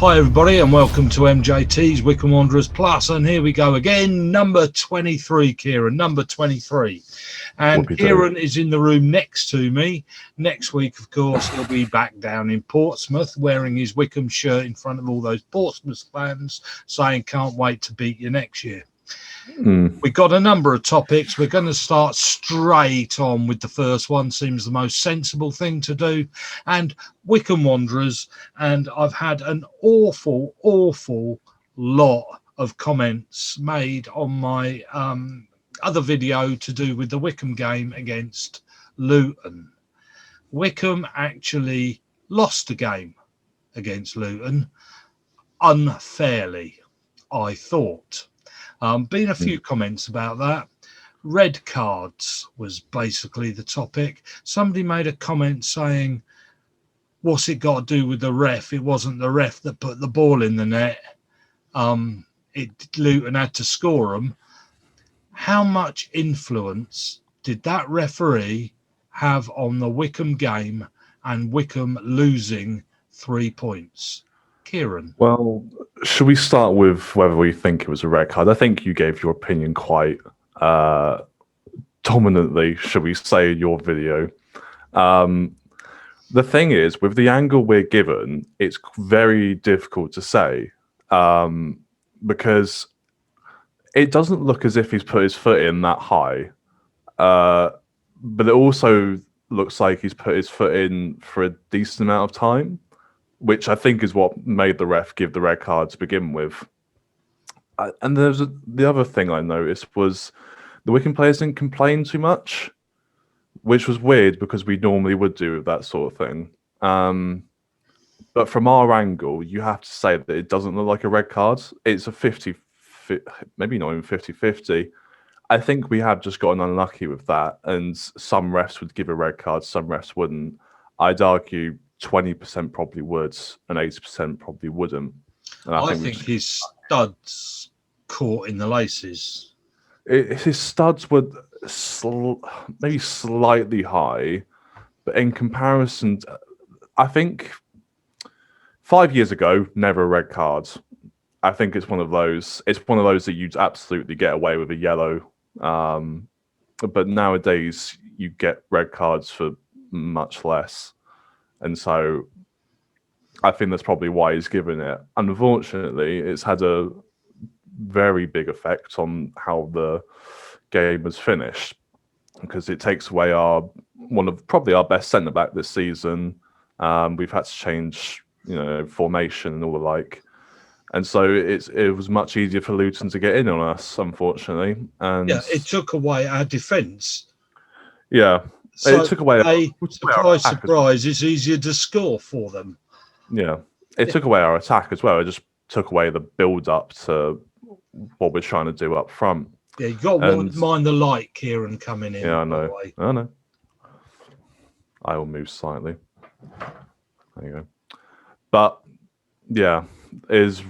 Hi everybody and welcome to MJT's Wycombe Wanderers Plus, and here we go again, number 23, Kieran, number 23. And Kieran is in the room next to me. Next week, of course, he'll be back down in Portsmouth wearing his Wycombe shirt in front of all those Portsmouth fans saying can't wait to beat you next year. We've got a number of topics. We're going to start straight on with the first one. Seems the most sensible thing to do. And Wycombe Wanderers. And I've had an awful lot of comments made on my other video to do with the Wycombe game against Luton. Wycombe actually lost the game against Luton unfairly, I thought. Been a few comments about that. Red cards was basically the topic. Somebody made a comment saying, what's it got to do with the ref? It wasn't the ref that put the ball in the net. Luton had to score them. How much influence did that referee have on the Wycombe game and Wycombe losing 3 points? Kieran. Well, should we start with whether we think it was a red card? I think you gave your opinion quite dominantly, should we say, in your video. The thing is, with the angle we're given, it's very difficult to say because it doesn't look as if he's put his foot in that high, but it also looks like he's put his foot in for a decent amount of time, which I think is what made the ref give the red card to begin with. And the other thing I noticed was the Wycombe players didn't complain too much, which was weird because we normally would do with that sort of thing. But from our angle, you have to say that it doesn't look like a red card. It's a 50, maybe not even 50-50. I think we have just gotten unlucky with that, and some refs would give a red card, some refs wouldn't. I'd argue 20% probably would, and 80% probably wouldn't. And I think his studs caught in the laces. His studs were maybe slightly high, but in comparison, I think 5 years ago, never a red card. I think it's one of those. It's one of those that you'd absolutely get away with a yellow. But nowadays, you get red cards for much less. And so I think that's probably why he's given it. Unfortunately, it's had a very big effect on how the game was finished because it takes away one of probably our best centre-back this season. We've had to change, formation and all the like. And so it was much easier for Luton to get in on us, unfortunately. And yeah, it took away our defence. Yeah. So it took away surprise, it's easier to score for them. Yeah. It took away our attack as well. It just took away the build-up to what we're trying to do up front. Yeah, you've got to mind the light, Kieran, coming in. Yeah, I know. I know. I will move slightly. There you go. But, yeah, it's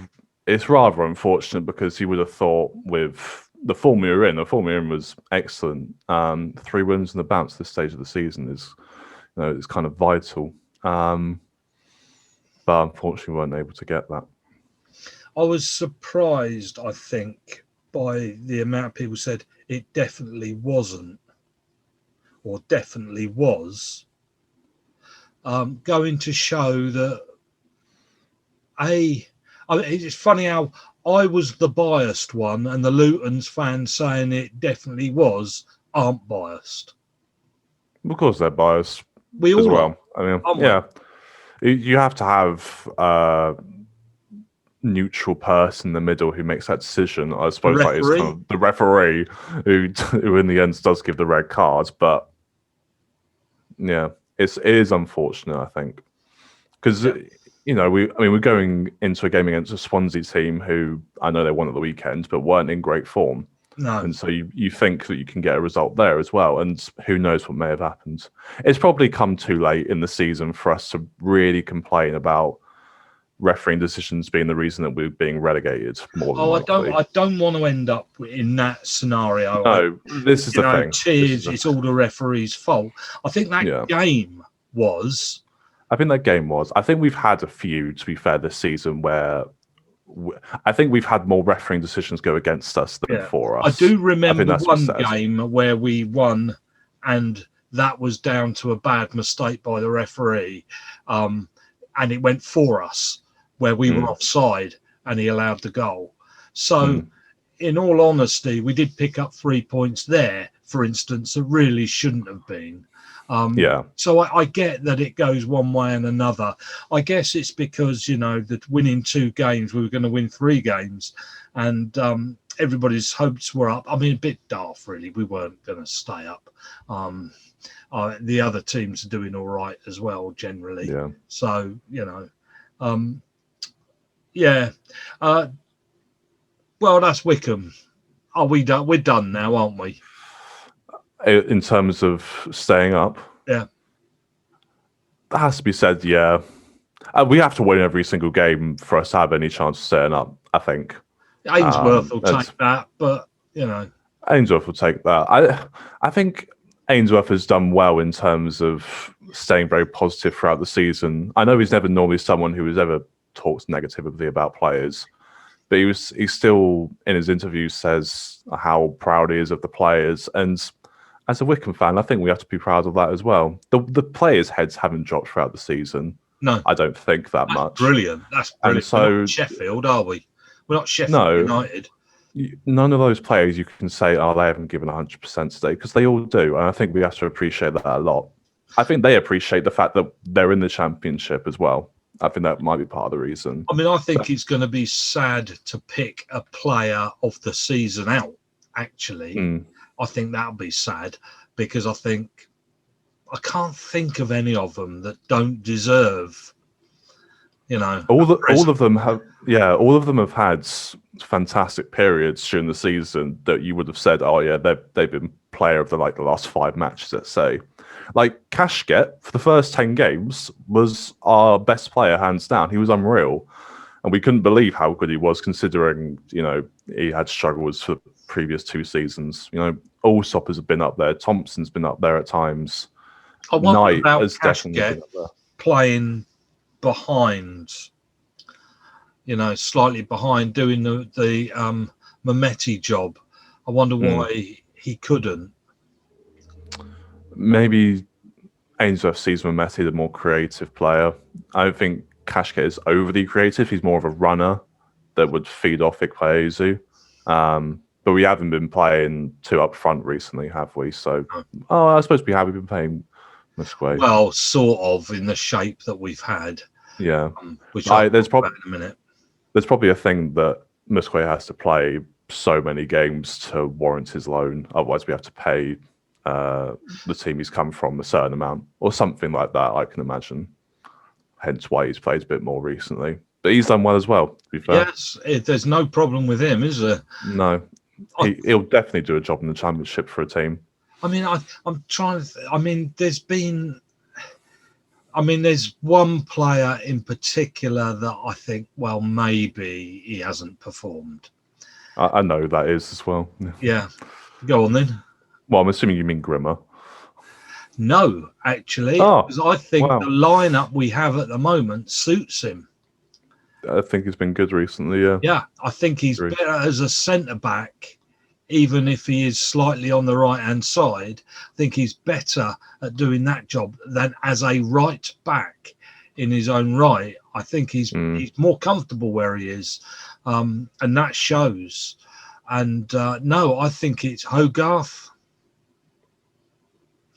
rather unfortunate because you would have thought with the form we were in was excellent. 3 wins and the bounce this stage of the season is, it's kind of vital. But unfortunately, we weren't able to get that. I was surprised, I think, by the amount of people said it definitely wasn't, or definitely was, going to show that it's funny how I was the biased one and the Luton's fans saying it definitely was aren't biased. Of course they're biased. We all are. I mean, yeah. You have to have a neutral person in the middle who makes that decision. I suppose that is kind of the referee who in the end does give the red card. But yeah, it is unfortunate, I think. Because... we're going into a game against a Swansea team who I know they won at the weekend, but weren't in great form. No. And so you think that you can get a result there as well. And who knows what may have happened. It's probably come too late in the season for us to really complain about refereeing decisions being the reason that we're being relegated more than likely. I don't want to end up in that scenario. No, this is the thing. It's all the referee's fault. I think that game was... I think that game was. I think we've had a few, to be fair, this season where I think we've had more refereeing decisions go against us than for us. I do remember one said. game where we won, and that was down to a bad mistake by the referee, and it went for us, where we were offside and he allowed the goal. So, in all honesty, we did pick up 3 points there, for instance, that really shouldn't have been. So I get that it goes one way and another. I guess it's because, that winning 2 games, we were going to win 3 games, and everybody's hopes were up. I mean, a bit daft, really. We weren't going to stay up. The other teams are doing all right as well, generally. Yeah. So, well, that's Wycombe. Are we done? We're done now, aren't we? In terms of staying up, yeah, that has to be said. Yeah, we have to win every single game for us to have any chance of staying up. I think Ainsworth will take that, but Ainsworth will take that. I think Ainsworth has done well in terms of staying very positive throughout the season. I know he's never normally someone who has ever talked negatively about players, but he still in his interviews says how proud he is of the players. And as a Wycombe fan, I think we have to be proud of that as well. The players' heads haven't dropped throughout the season. No, I don't think that's much. Brilliant. That's brilliant. And so, we're not Sheffield, are we? We're not Sheffield United. None of those players you can say, oh, they haven't given 100% today, because they all do. And I think we have to appreciate that a lot. I think they appreciate the fact that they're in the Championship as well. I think that might be part of the reason. I mean, I think it's going to be sad to pick a player of the season out, actually. I think that'll be sad, because I can't think of any of them that don't deserve, all of them have had fantastic periods during the season that you would have said, oh yeah, they've been player of the last 5 matches, let's say. Like Kashket, for the first 10 games, was our best player, hands down. He was unreal. And we couldn't believe how good he was, considering, he had struggles for the previous 2 seasons. Allsoppers have been up there. Thompson's been up there at times. I wonder about Kashket playing behind, slightly behind, doing the Mehmeti job. I wonder why he couldn't. Maybe Ainsworth sees Mehmeti the more creative player. I don't think Kashket is overly creative. He's more of a runner that would feed off Ikpeazu. But we haven't been playing 2 up front recently, have we? So, I suppose we have. We've been playing Musquet. Well, sort of, in the shape that we've had. Yeah. Which there's probably in a minute. There's probably a thing that Musquet has to play so many games to warrant his loan. Otherwise, we have to pay the team he's come from a certain amount or something like that, I can imagine. Hence why he's played a bit more recently. But he's done well as well, to be fair. Yes, there's no problem with him, is there? No. He'll definitely do a job in the Championship for a team. I mean, I'm trying to... there's one player in particular that I think, well, maybe he hasn't performed. I know who that is as well. Yeah. Go on then. Well, I'm assuming you mean Grimmer. No, actually, because I think the lineup we have at the moment suits him. I think he's been good recently, yeah. Yeah, I think he's better as a centre-back, even if he is slightly on the right-hand side. I think he's better at doing that job than as a right-back in his own right. I think he's more comfortable where he is, and that shows. And no, I think it's Hogarth.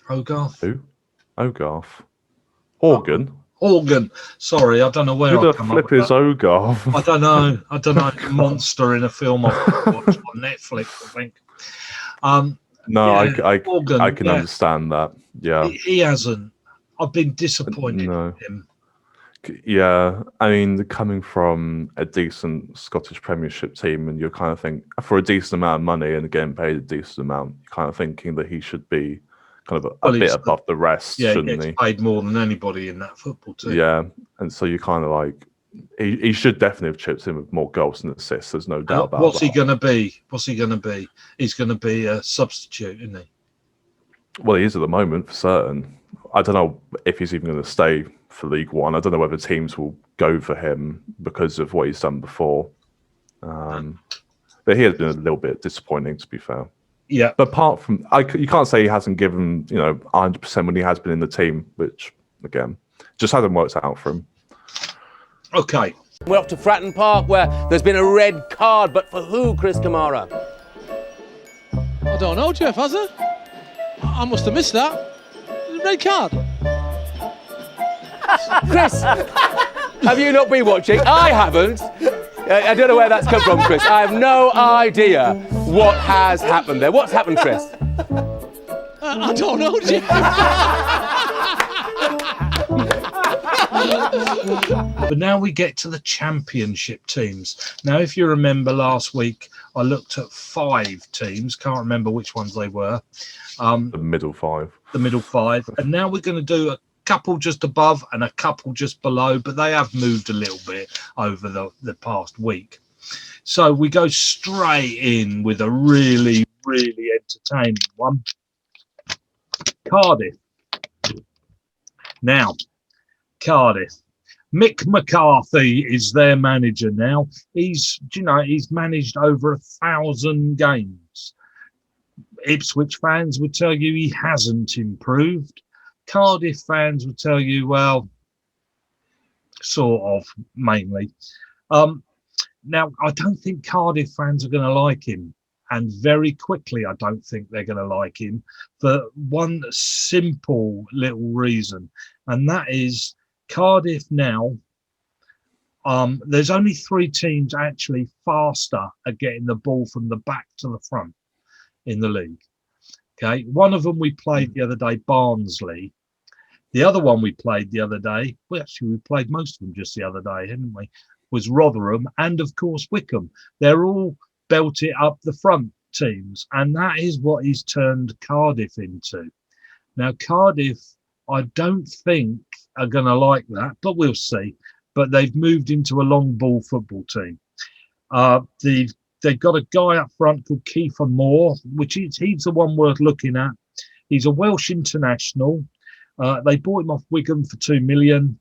Hogarth? Who? Hogarth. Horgan? Horgan. Sorry, I don't know where Who I the come flip up with is that. Hogarth? I don't know. Monster in a film I've watched on Netflix, I think. I can understand that. Yeah. He hasn't. I've been disappointed in him. Yeah, I mean, coming from a decent Scottish Premiership team, and you're kind of think for a decent amount of money and getting paid a decent amount, you're kind of thinking that he should be kind of a bit above the rest, shouldn't he? He gets paid more than anybody in that football team. Yeah, and so you kind of like he should definitely have chipped in with more goals and assists. There's no doubt about that. What's he going to be? He's going to be a substitute, isn't he? Well, he is at the moment for certain. I don't know if he's even going to stay for League One. I don't know whether teams will go for him because of what he's done before. But he has been a little bit disappointing, to be fair. Yeah. But apart from, you can't say he hasn't given 100% when he has been in the team, which again just hasn't worked out for him. Okay. We're off to Fratton Park, where there's been a red card, but for who, Chris Kamara? I don't know, Jeff, has it? I must have missed that. Red card. Chris, have you not been watching? I haven't. I don't know where that's come from, Chris. I have no idea what has happened there. What's happened, Chris? I don't know, Jeff. But now we get to the championship teams. Now, if you remember last week, I looked at 5 teams. Can't remember which ones they were. The middle 5. The middle 5. And now we're going to do a couple just above and a couple just below, but they have moved a little bit over the past week. So we go straight in with a really, really entertaining one. Cardiff. Now, Cardiff. Mick McCarthy is their manager now. He's managed over 1,000 games. Ipswich fans would tell you he hasn't improved. Cardiff fans would tell you, well, sort of, mainly. Now, I don't think Cardiff fans are going to like him. And very quickly, I don't think they're going to like him for one simple little reason. And that is Cardiff now, there's only 3 teams actually faster at getting the ball from the back to the front in the league. Okay, one of them we played the other day, Barnsley. The other one we played the other day, well, actually we played most of them just the other day, hadn't we? Was Rotherham and of course Wycombe. They're all belted up the front teams, and that is what he's turned Cardiff into. Now Cardiff, I don't think are going to like that, but we'll see. But they've moved into a long ball football team. They've got a guy up front called Kiefer Moore, he's the one worth looking at. He's a Welsh international. They bought him off Wigan for 2 million.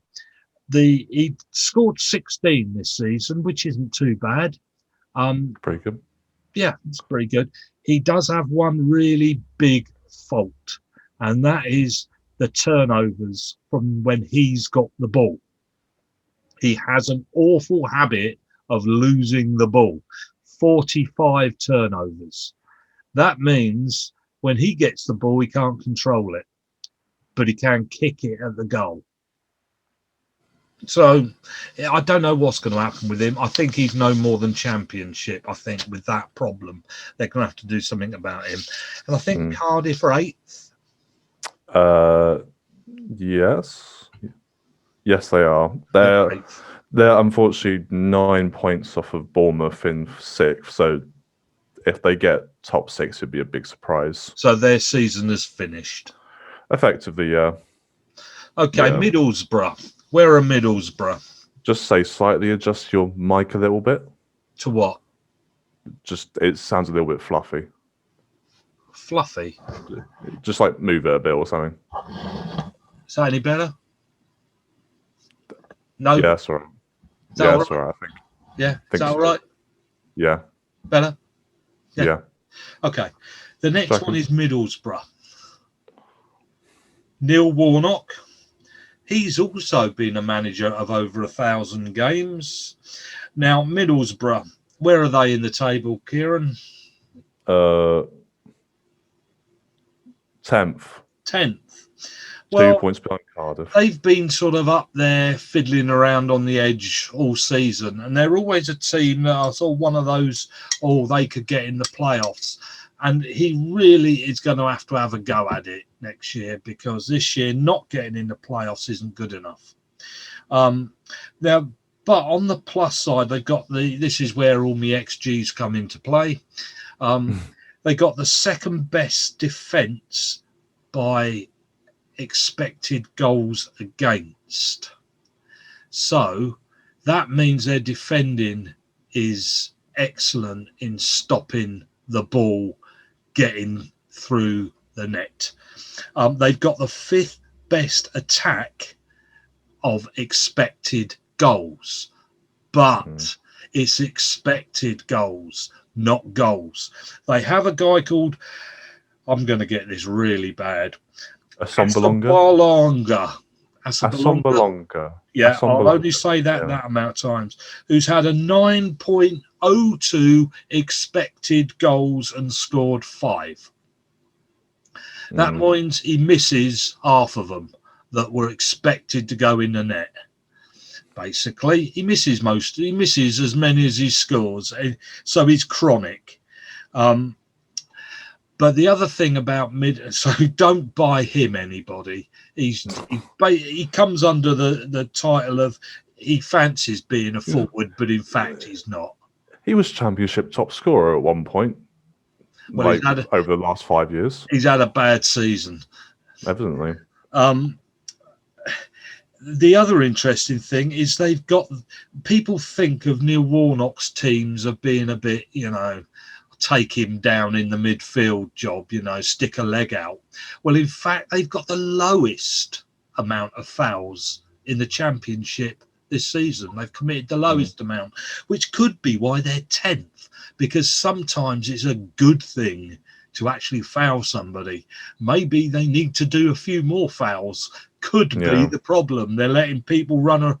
He scored 16 this season, which isn't too bad. Pretty good. Yeah, it's pretty good. He does have one really big fault, and that is the turnovers from when he's got the ball. He has an awful habit of losing the ball. 45 turnovers. That means when he gets the ball, he can't control it, but he can kick it at the goal. So I don't know what's going to happen with him. I think he's no more than championship. I think with that problem, they're going to have to do something about him. And I think Cardiff are 8th. Yes, they are. They're unfortunately 9 points off of Bournemouth in 6th. So if they get top 6, it'd be a big surprise. So their season is finished. Effectively, yeah. Okay, yeah. Middlesbrough. Where are Middlesbrough? Just say slightly adjust your mic a little bit. To what? Just it sounds a little bit fluffy. Fluffy? Just like move it a bit or something. Is that any better? No. Yeah, that's all right. Yeah, that's all right, I think. Yeah, is that all right? Yeah. Better? Yeah. Okay. The next one is Middlesbrough. Neil Warnock. He's also been a manager of over 1,000 games. Now, Middlesbrough, where are they in the table, Kieran? 10th. 10th. Well, 2 points behind Cardiff. They've been sort of up there fiddling around on the edge all season, and they're always a team that I saw one of those, they could get in the playoffs. And he really is going to have a go at it next year, because this year not getting in the playoffs isn't good enough. Now, but on the plus side, they've got this is where all my XGs come into play. They got the second best defence by expected goals against. So that means their defending is excellent in stopping the ball getting through the net. They've got the 5th best attack of expected goals, but it's expected goals, not goals. They have a guy called, I'm going to get this really bad, Assombalonga. Yeah, I'll only say that amount of times. Who's had a 9.02 expected goals and scored 5. That means he misses half of them that were expected to go in the net. Basically, he misses as many as he scores, so he's chronic. But the other thing about so don't buy him, anybody. He comes under the title of he fancies being a forward, but in fact he's not. He was Championship top scorer at one point. Well, over the last 5 years. He's had a bad season. Evidently. The other interesting thing is they've got people think of Neil Warnock's teams of being a bit, take him down in the midfield job, stick a leg out. Well, in fact, they've got the lowest amount of fouls in the Championship this season. They've committed the lowest amount, which could be why they're 10th, because sometimes it's a good thing to actually foul somebody. Maybe they need to do a few more fouls. Could be the problem. They're letting people run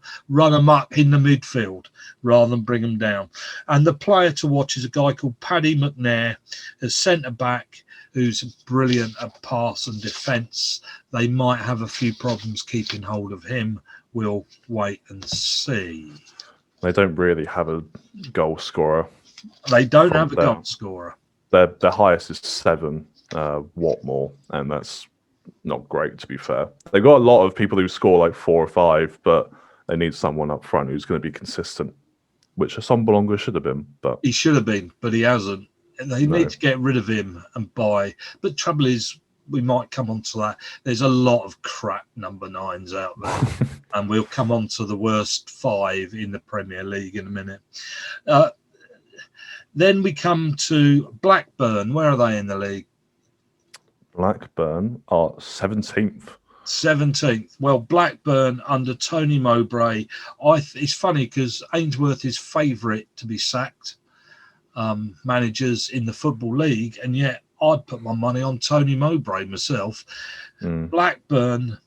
amok in the midfield rather than bring them down. And the player to watch is a guy called Paddy McNair, a centre-back who's brilliant at pass and defence. They might have a few problems keeping hold of him. We'll wait and see. They don't really have a goal scorer. They don't have a goal scorer. Their highest is 7, Watmore, and that's not great, to be fair. They've got a lot of people who score like 4 or 5, but they need someone up front who's going to be consistent, which Assombalonga should have been. But he should have been, but he hasn't. They need to get rid of him and buy. But trouble is, we might come on to that. There's a lot of crap number 9s out there, and we'll come on to the worst 5 in the Premier League in a minute. Then we come to Blackburn. Where are they in the league? Blackburn are 17th. 17th. Well, Blackburn under Tony Mowbray. It's funny because Ainsworth is favourite to be sacked managers in the Football League, and yet I'd put my money on Tony Mowbray myself. Blackburn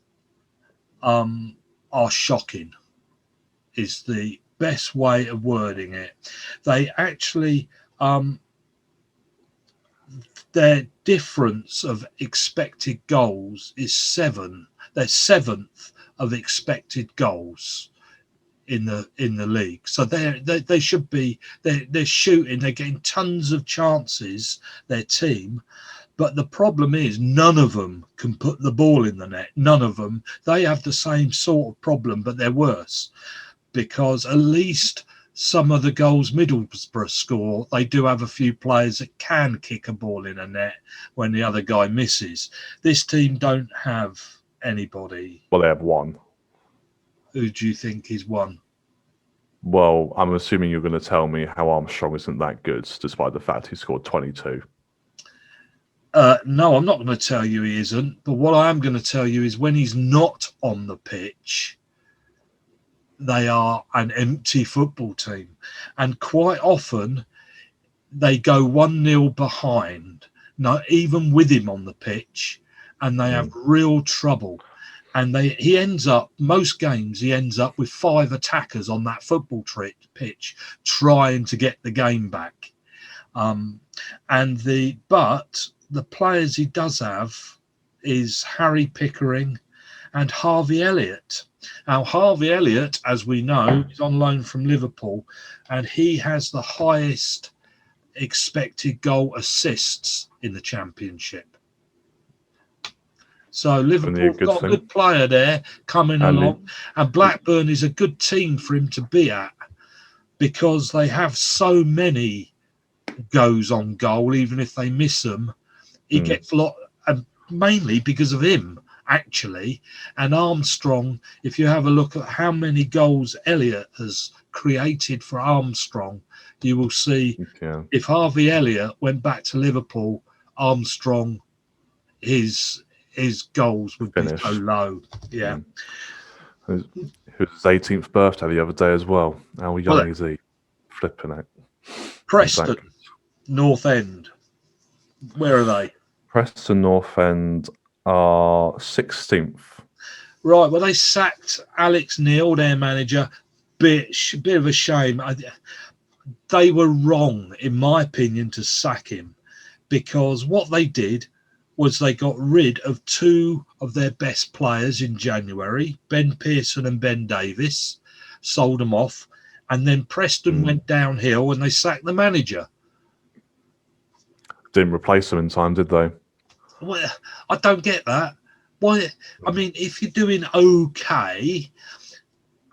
are shocking, is the best way of wording it. They actually... their difference of expected goals is 7. They're 7th of expected goals in the league. So they should be they're shooting. They're getting tons of chances. Their team, but the problem is none of them can put the ball in the net. None of them. They have the same sort of problem, but they're worse because at least. Some of the goals Middlesbrough score, they do have a few players that can kick a ball in a net when the other guy misses. This team don't have anybody. Well, they have one. Who do you think is one? Well, I'm assuming you're going to tell me how Armstrong isn't that good, despite the fact he scored 22. No, I'm not going to tell you he isn't. But what I am going to tell you is when he's not on the pitch, they are an empty football team. And quite often they go 1-0 behind, not even with him on the pitch, and they have real trouble. And he ends up, most games, he ends up with 5 attackers on that football pitch trying to get the game back. But the players he does have is Harry Pickering and Harvey Elliott. Now, Harvey Elliott, as we know, is on loan from Liverpool, and he has the highest expected goal assists in the Championship. So Liverpool's got a good player there coming along, and Blackburn is a good team for him to be at because they have so many goes on goal, even if they miss them. He gets a lot, and mainly because of him. Actually, and Armstrong, if you have a look at how many goals Elliott has created for Armstrong, you will see if Harvey Elliott went back to Liverpool, Armstrong, his his goals would Finish. be so low. Yeah. It was his 18th birthday the other day as well. How young is he? Flipping it. Preston, North End. Where are they? Preston North End are 16th. Right, well, they sacked Alex Neil, their manager. Bit of a shame. They were wrong, in my opinion, to sack him, because what they did was they got rid of two of their best players in January, Ben Pearson and Ben Davis, sold them off, and then Preston went downhill and they sacked the manager. Didn't replace them in time, did they? Well, I don't get that. Why? I mean, if you're doing okay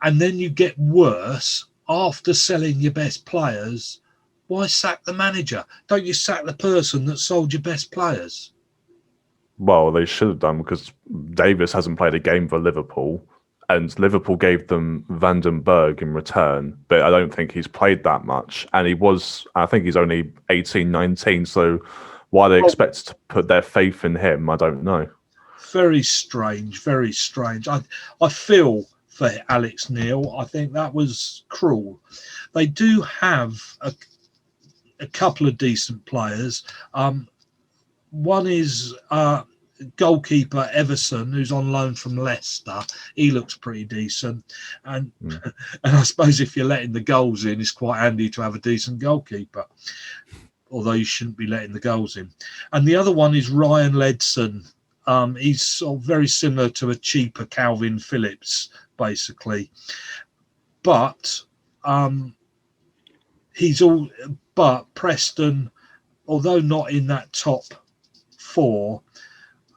and then you get worse after selling your best players, why sack the manager? Don't you sack the person that sold your best players? Well, they should have done, because Davis hasn't played a game for Liverpool, and Liverpool gave them Van den Berg in return, but I don't think he's played that much. And I think he's only 18, 19, so why they expect to put their faith in him, I don't know. Very strange, very strange. I feel for Alex Neil. I think that was cruel. They do have a couple of decent players. One is goalkeeper Everson, who's on loan from Leicester. He looks pretty decent. And I suppose if you're letting the goals in, it's quite handy to have a decent goalkeeper, although you shouldn't be letting the goals in. And the other one is Ryan Ledson. He's sort of very similar to a cheaper Calvin Phillips, basically. But Preston, although not in that top four,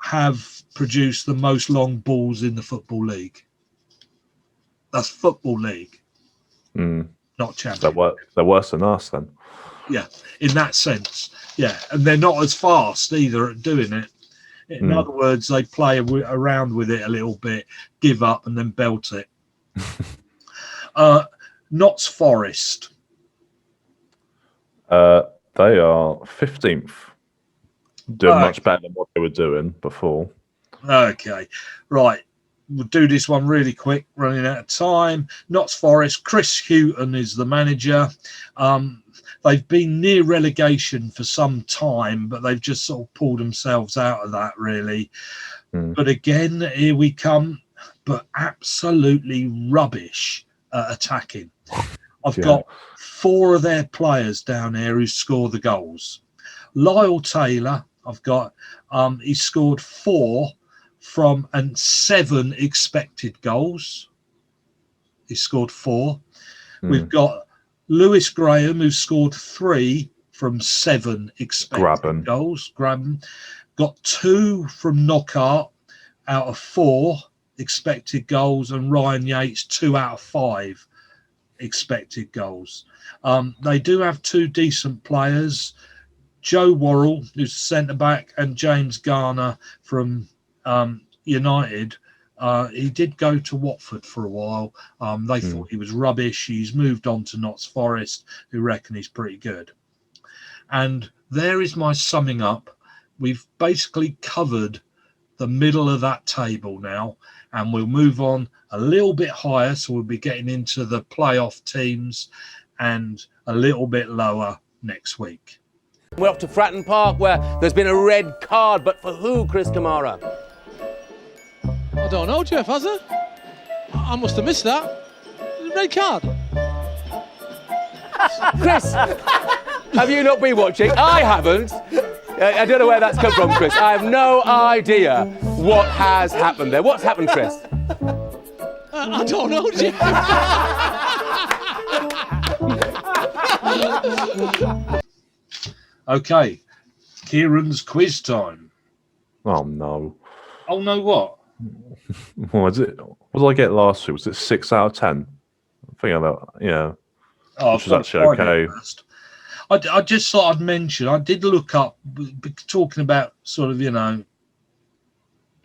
have produced the most long balls in the Football League. That's Football League, not Championship. They're worse than us then. Yeah, in that sense. Yeah, and they're not as fast either at doing it. In other words, they play around with it a little bit, give up, and then belt it. Notts Forest. They are 15th. Doing much better than what they were doing before. Okay, right. We'll do this one really quick, running out of time. Notts Forest, Chris Hughton is the manager. They've been near relegation for some time, but they've just sort of pulled themselves out of that, really. But again, here we come, but absolutely rubbish at attacking. I've got 4 of their players down here who score the goals. Lyle Taylor, I've got, he scored 4 from 7 expected goals. He scored 4. We've got Lewis Graham, who scored 3 from 7 expected goals. Got 2 from Knockout out of 4 expected goals, and Ryan Yates 2 out of 5 expected goals. They do have 2 decent players, Joe Worrell, who's centre back, and James Garner from United. He did go to Watford for a while. They thought he was rubbish. He's moved on to Notts Forest, who reckon he's pretty good. And there is my summing up. We've basically covered the middle of that table now, and we'll move on a little bit higher. So we'll be getting into the playoff teams and a little bit lower next week. We're off to Fratton Park, where there's been a red card, but for who, Chris Kamara? I don't know, Jeff, has there? I must have missed that. Red card. Chris, have you not been watching? I haven't. I don't know where that's come from, Chris. I have no idea what has happened there. What's happened, Chris? I don't know, Jeff. Okay, Kieran's quiz time. Oh no! Oh no! What? What was it? What did I get last week? Was it 6 out of 10? I think I know. Yeah. Which was actually okay. I just thought I'd mention. I did look up, talking about sort of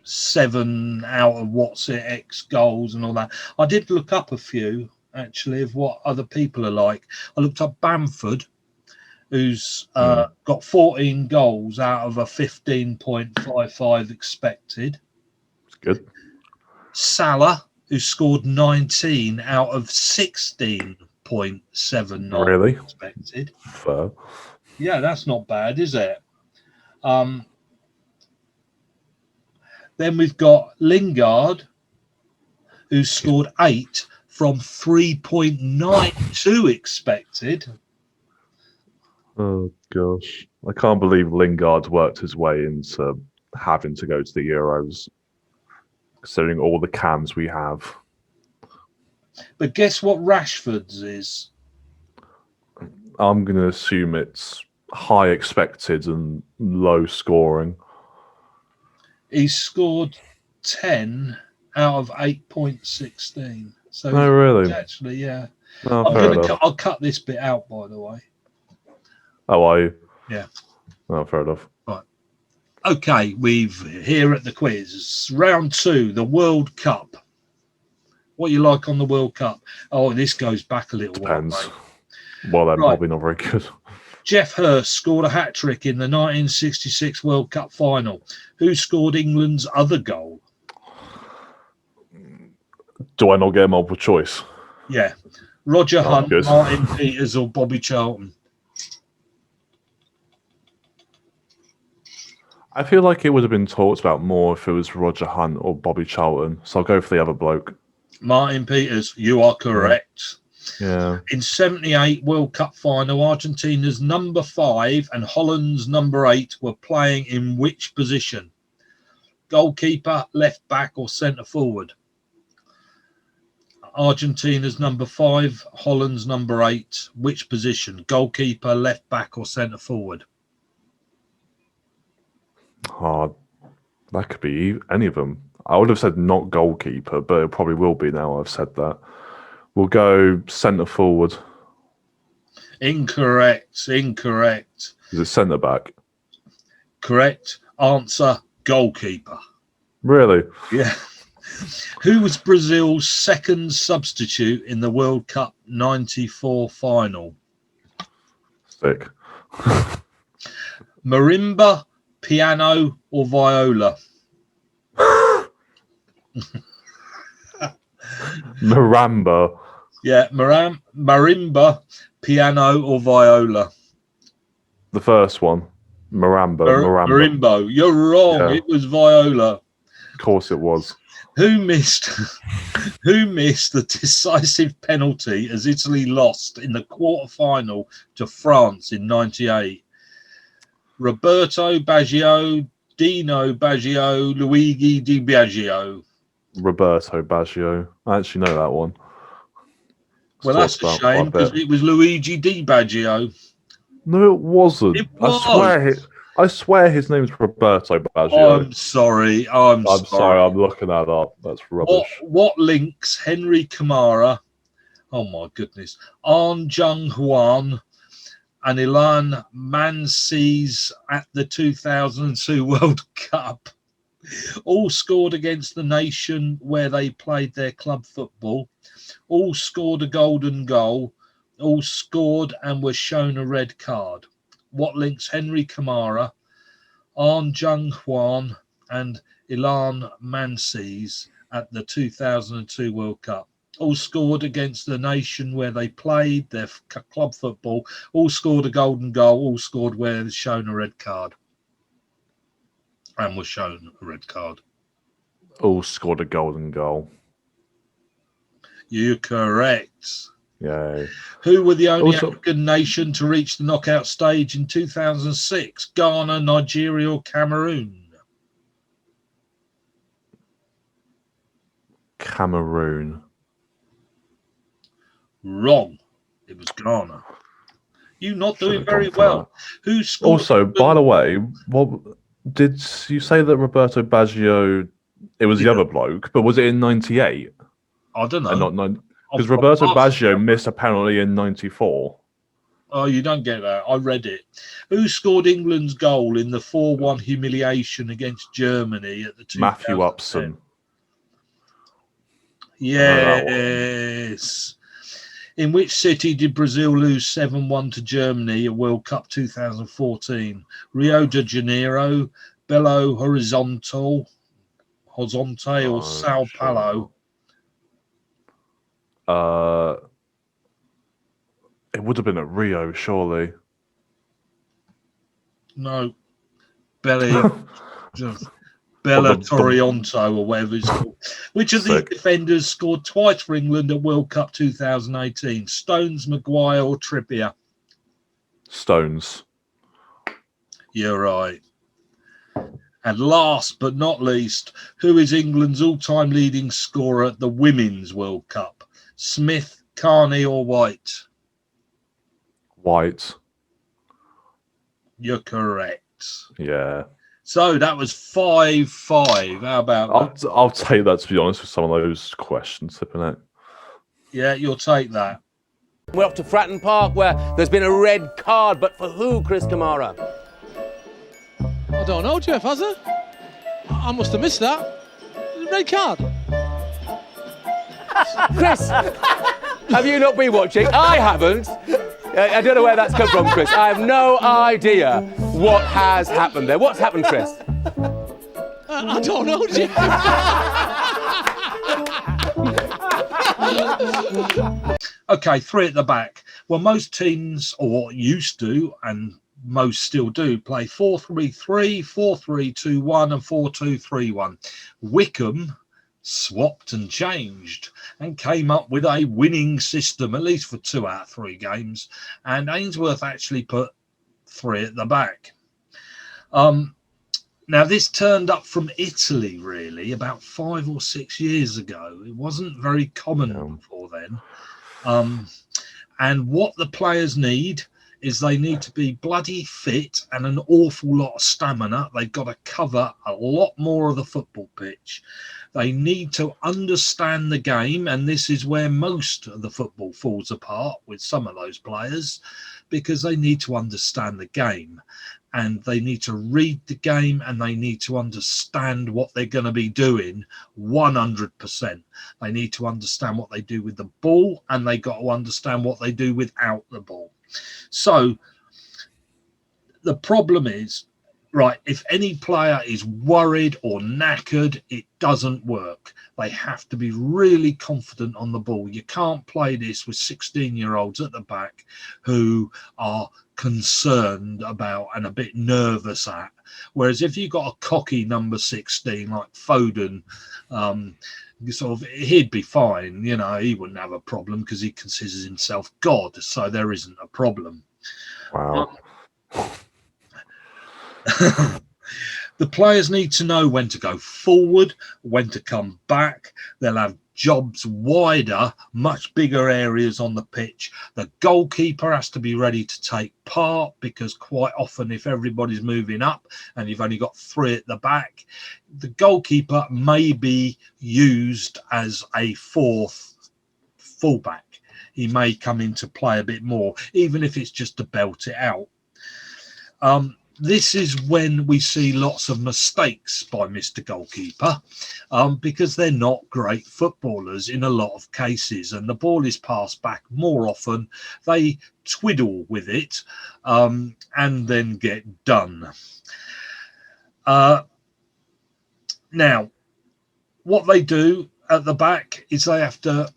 7 out of what's it X goals and all that. I did look up a few actually of what other people are like. I looked up Bamford, who's got 14 goals out of a 15.55 expected. It's good. Salah, who scored 19 out of 16.79 Really? expected. Fair. Yeah, that's not bad, is it? Then we've got Lingard, who scored 8 from 3.92 expected. Oh gosh, I can't believe Lingard's worked his way into having to go to the Euros, considering all the cams we have. But guess what Rashford's is? I'm going to assume it's high expected and low scoring. He scored 10 out of 8.16. So Oh, really? actually, yeah. Oh, fair enough. I'll cut this bit out, by the way. Oh, are you? Yeah. Oh, fair enough. Right. Okay, we've here at the quiz, round 2, the World Cup. What you like on the World Cup? Oh, this goes back a little Depends. while. Well, they're Right. probably not very good. Jeff Hurst scored a hat-trick in the 1966 World Cup final. Who scored England's other goal? Do I not get a multiple choice? Yeah. Roger Hunt, good. Martin Peters or Bobby Charlton? I feel like it would have been talked about more if it was Roger Hunt or Bobby Charlton. So I'll go for the other bloke. Martin Peters, you are correct. Yeah. In 78 World Cup final, Argentina's number 5 and Holland's number 8 were playing in which position? Goalkeeper, left back or centre forward? Argentina's number 5, Holland's number 8. Which position? Goalkeeper, left back or centre forward? That could be any of them. I would have said not goalkeeper, but it probably will be now I've said that. We'll go centre forward. Incorrect. Is it centre back? Correct answer, goalkeeper. Really? Yeah. Who was Brazil's second substitute in the World Cup 94 final? Sick. Marimba, piano or viola? Maramba. Yeah, marimba, piano or viola? The first one. Maramba. Marimbo. You're wrong. Yeah. It was viola. Of course it was. Who missed the decisive penalty as Italy lost in the quarter-final to France in 98? Roberto Baggio, Dino Baggio, Luigi Di Biagio. Roberto Baggio. I actually know that one. Well, that's a shame because it was Luigi Di Biagio. No, it wasn't. It was. I swear his name's Roberto Baggio. I'm sorry. I'm sorry. I'm looking that up. That's rubbish. What links Henry Camara, oh my goodness, Ahn Jung-hwan and Ilan Mansees at the 2002 World Cup? All scored against the nation where they played their club football. All scored a golden goal. All scored and were shown a red card. What links Henry Camara, Ahn Jung-hwan and Ilan Mansees at the 2002 World Cup? All scored against the nation where they played their club football. All scored a golden goal. All scored where they're shown a red card. And was shown a red card. All scored a golden goal. You're correct. Yay. Who were the only African nation to reach the knockout stage in 2006? Ghana, Nigeria, or Cameroon? Cameroon. Wrong. It was Ghana. You're not doing very well. Who scored? Also, by the way, what did you say that Roberto Baggio? It was the other bloke, but was it in '98? I don't know. And not because Roberto Baggio missed a penalty in '94. Oh, you don't get that. I read it. Who scored England's goal in the 4-1 humiliation against Germany at the 2010? Matthew Upson. Yes. In which city did Brazil lose 7-1 to Germany at World Cup 2014? Rio de Janeiro, Belo Horizonte, or Sao Paulo? It would have been at Rio, surely. No. Belo Horizonte, or whatever it's called. Which of these defenders scored twice for England at World Cup 2018? Stones, Maguire, or Trippier? Stones. You're right. And last but not least, who is England's all-time leading scorer at the Women's World Cup? Smith, Carney, or White? White. You're correct. Yeah. So that was 5-5. How about that? I'll take that, to be honest, with some of those questions, isn't it? Yeah, you'll take that. We're off to Fratton Park, where there's been a red card, but for who, Chris Kamara? I don't know, Jeff, has there? I must have missed that. Red card. Chris, have you not been watching? I haven't. I don't know where that's come from, Chris. I have no idea what has happened there. What's happened, Chris? I don't know, Jeff. Okay, 3 at the back. Well, most teams, or used to, and most still do, play 4-3-3, 4-3-2-1, and 4-2-3-1. Wycombe swapped and changed and came up with a winning system, at least for 2 out of 3 games. And Ainsworth actually put 3 at the back. Now, this turned up from Italy, really, about 5 or 6 years ago. It wasn't very common before then. And what the players need is they need to be bloody fit and an awful lot of stamina. They've got to cover a lot more of the football pitch. They need to understand the game, and this is where most of the football falls apart with some of those players, because they need to understand the game, and they need to read the game, and they need to understand what they're going to be doing 100%. They need to understand what they do with the ball, and they got to understand what they do without the ball. So the problem is, right, if any player is worried or knackered, it doesn't work. They have to be really confident on the ball. You can't play this with 16-year-olds at the back who are concerned about and a bit nervous at. Whereas if you've got a cocky number 16 like Foden, sort of, he'd be fine. You know, he wouldn't have a problem because he considers himself God. So there isn't a problem. Wow. The players need to know when to go forward, when to come back. They'll have jobs wider, much bigger areas on the pitch. The goalkeeper has to be ready to take part, because quite often if everybody's moving up and you've only got 3 at the back, the goalkeeper may be used as a 4th fullback. He may come into play a bit more, even if it's just to belt it out. This is when we see lots of mistakes by Mr. Goalkeeper, because they're not great footballers in a lot of cases, and the ball is passed back more often. They twiddle with it and then get done. Now, what they do at the back is they have to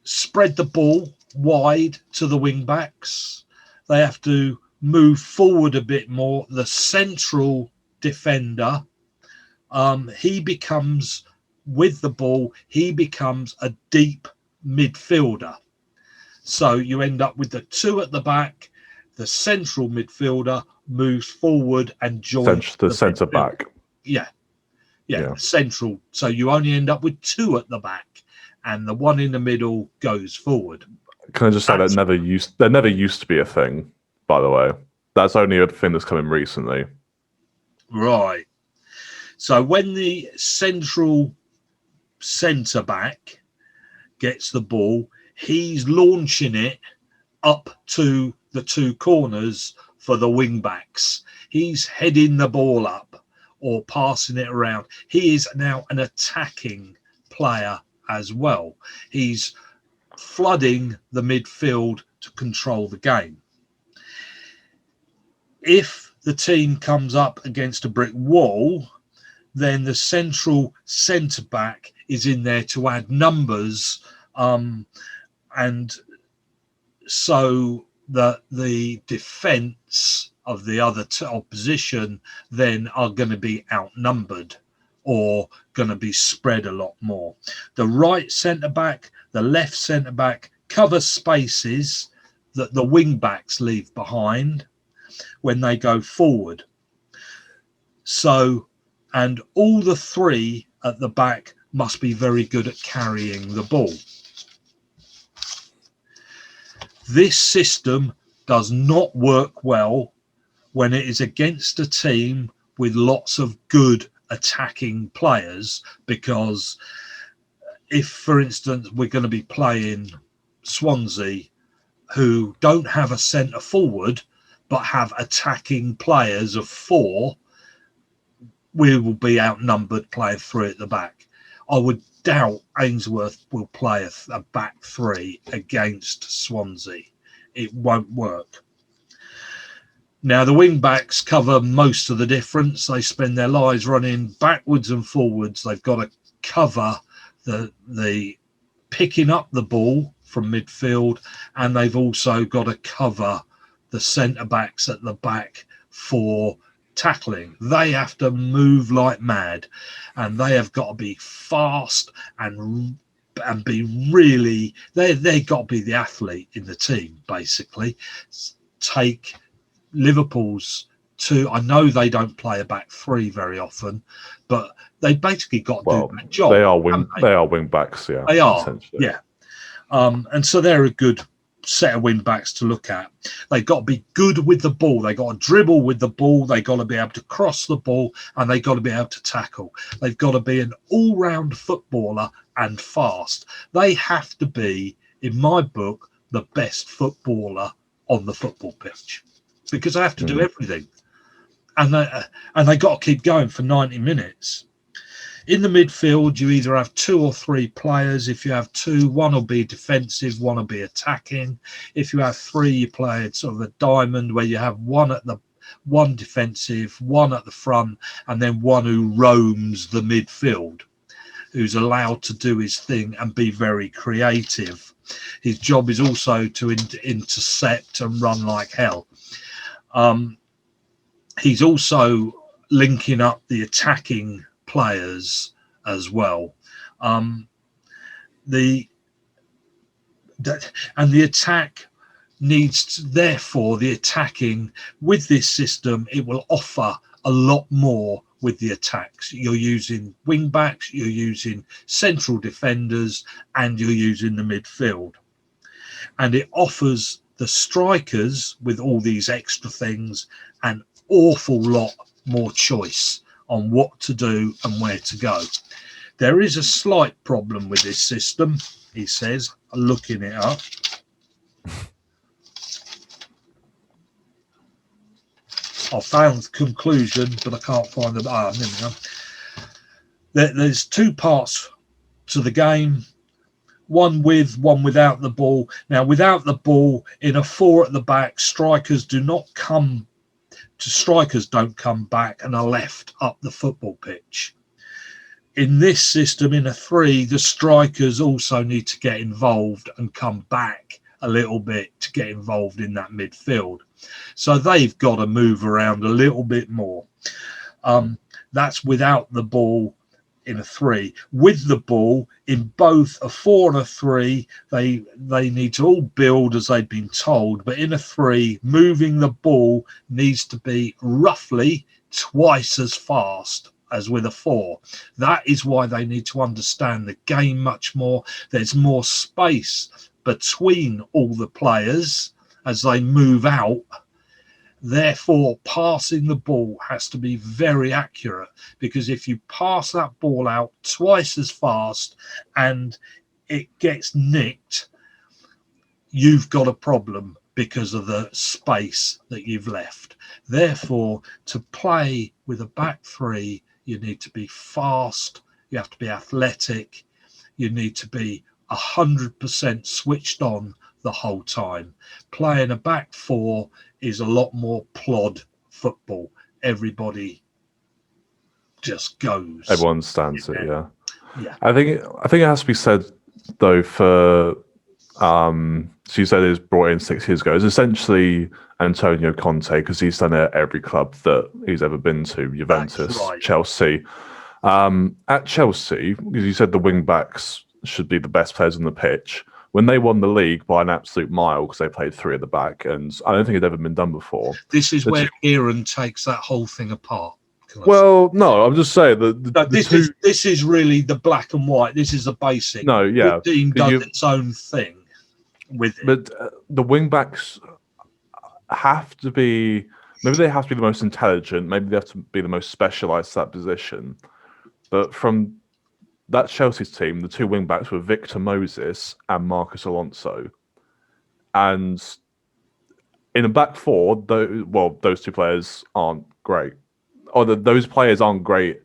spread the ball wide to the wing backs. They have to move forward a bit more. The central defender, he becomes, with the ball, he becomes a deep midfielder. So you end up with the 2 at the back. The central midfielder moves forward and joins the centre back. Yeah. Central. So you only end up with 2 at the back, and the one in the middle goes forward. Can I just say that never used to be a thing? By the way, that's only a thing that's coming recently. Right. So when the central centre back gets the ball, he's launching it up to the 2 corners for the wing backs. He's heading the ball up or passing it around. He is now an attacking player as well. He's flooding the midfield to control the game. If the team comes up against a brick wall, then the central centre-back is in there to add numbers, and so that the defence of the other opposition then are going to be outnumbered or going to be spread a lot more. The right centre-back, the left centre-back cover spaces that the wing-backs leave behind when they go forward. So, and all the three at the back must be very good at carrying the ball. This system does not work well when it is against a team with lots of good attacking players, because if, for instance, we're going to be playing Swansea, who don't have a centre forward but have attacking players of 4, we will be outnumbered playing 3 at the back. I would doubt Ainsworth will play a back 3 against Swansea. It won't work. Now, the wing backs cover most of the difference. They spend their lives running backwards and forwards. They've got to cover the picking up the ball from midfield, and they've also got to cover the centre backs at the back for tackling. They have to move like mad, and they have got to be fast and be really, they've got to be the athlete in the team, basically. Take Liverpool's I know they don't play a back 3 very often, but they basically got to do that job. They are wing backs, yeah. They are, yeah. And so they're a good set of wing backs to look at. They've got to be good with the ball. They've got to dribble with the ball. They've got to be able to cross the ball, and they've got to be able to tackle. They've got to be an all-round footballer and fast. They have to be, in my book, the best footballer on the football pitch, because they have to do everything. And they got to keep going for 90 minutes. In the midfield, you either have 2 or 3 players. If you have 2, one will be defensive, one will be attacking. If you have 3, you play it sort of a diamond where you have one defensive, one at the front, and then one who roams the midfield, who's allowed to do his thing and be very creative. His job is also to intercept and run like hell. He's also linking up the attacking players as well. The attack needs to, therefore, the attacking with this system, it will offer a lot more with the attacks. You're using wing backs, you're using central defenders, and you're using the midfield. And it offers the strikers, with all these extra things, an awful lot more choice on what to do and where to go. There is a slight problem with this system, he says, looking it up. I found the conclusion, but I can't find the... there we go. There's 2 parts to the game. One with, one without the ball. Now, without the ball, in a 4 at the back, strikers don't come back and are left up the football pitch. In this system, in a 3, the strikers also need to get involved and come back a little bit to get involved in that midfield. So they've got to move around a little bit more. That's without the ball in a 3. With the ball, in both a 4 and a 3, they need to all build as they've been told. But in a 3, moving the ball needs to be roughly twice as fast as with a 4. That is why they need to understand the game much more. There's more space between all the players as they move out. Therefore, passing the ball has to be very accurate, because if you pass that ball out twice as fast and it gets nicked, you've got a problem because of the space that you've left. Therefore, to play with a back 3, you need to be fast, you have to be athletic, you need to be 100% switched on the whole time. Playing a back four is a lot more plod football. Everybody just goes. Everyone stands it, yeah. Yeah. I think it has to be said though for so you said it was brought in 6 years ago. It's essentially Antonio Conte because he's done it at every club that he's ever been to, Juventus, right. Chelsea. At Chelsea, because you said the wing backs should be the best players on the pitch. When they won the league by an absolute mile because they played 3 at the back, and I don't think it'd ever been done before. This is where Kieran takes that whole thing apart. Well, no, I'm just saying that this is really the black and white. This is the basic. No, yeah, the team does its own thing with it. But the wing backs have to be. Maybe they have to be the most intelligent. Maybe they have to be the most specialised to that position. But from that Chelsea's team, the 2 wing backs were Victor Moses and Marcus Alonso. And in a back four, those 2 players aren't great. Or those players aren't great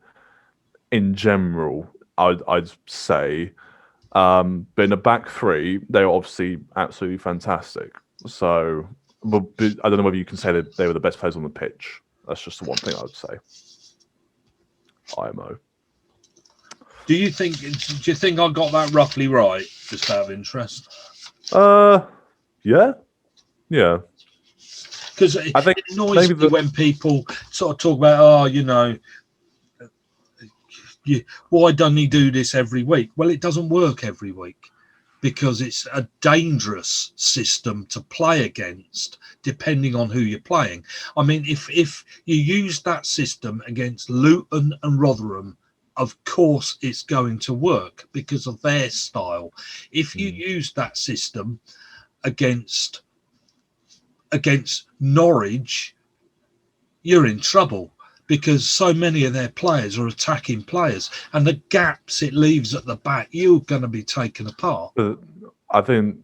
in general, I'd say. But in a back 3, they're obviously absolutely fantastic. So I don't know whether you can say that they were the best players on the pitch. That's just the one thing I would say. IMO. Do you think I got that roughly right? Just out of interest. Yeah. Because I think it annoys me when people sort of talk about, why doesn't he do this every week? Well, it doesn't work every week because it's a dangerous system to play against, depending on who you're playing. I mean, if you use that system against Luton and Rotherham, of course it's going to work because of their style. If you use that system against Norwich, you're in trouble because so many of their players are attacking players, and the gaps it leaves at the back, you're going to be taken apart. I think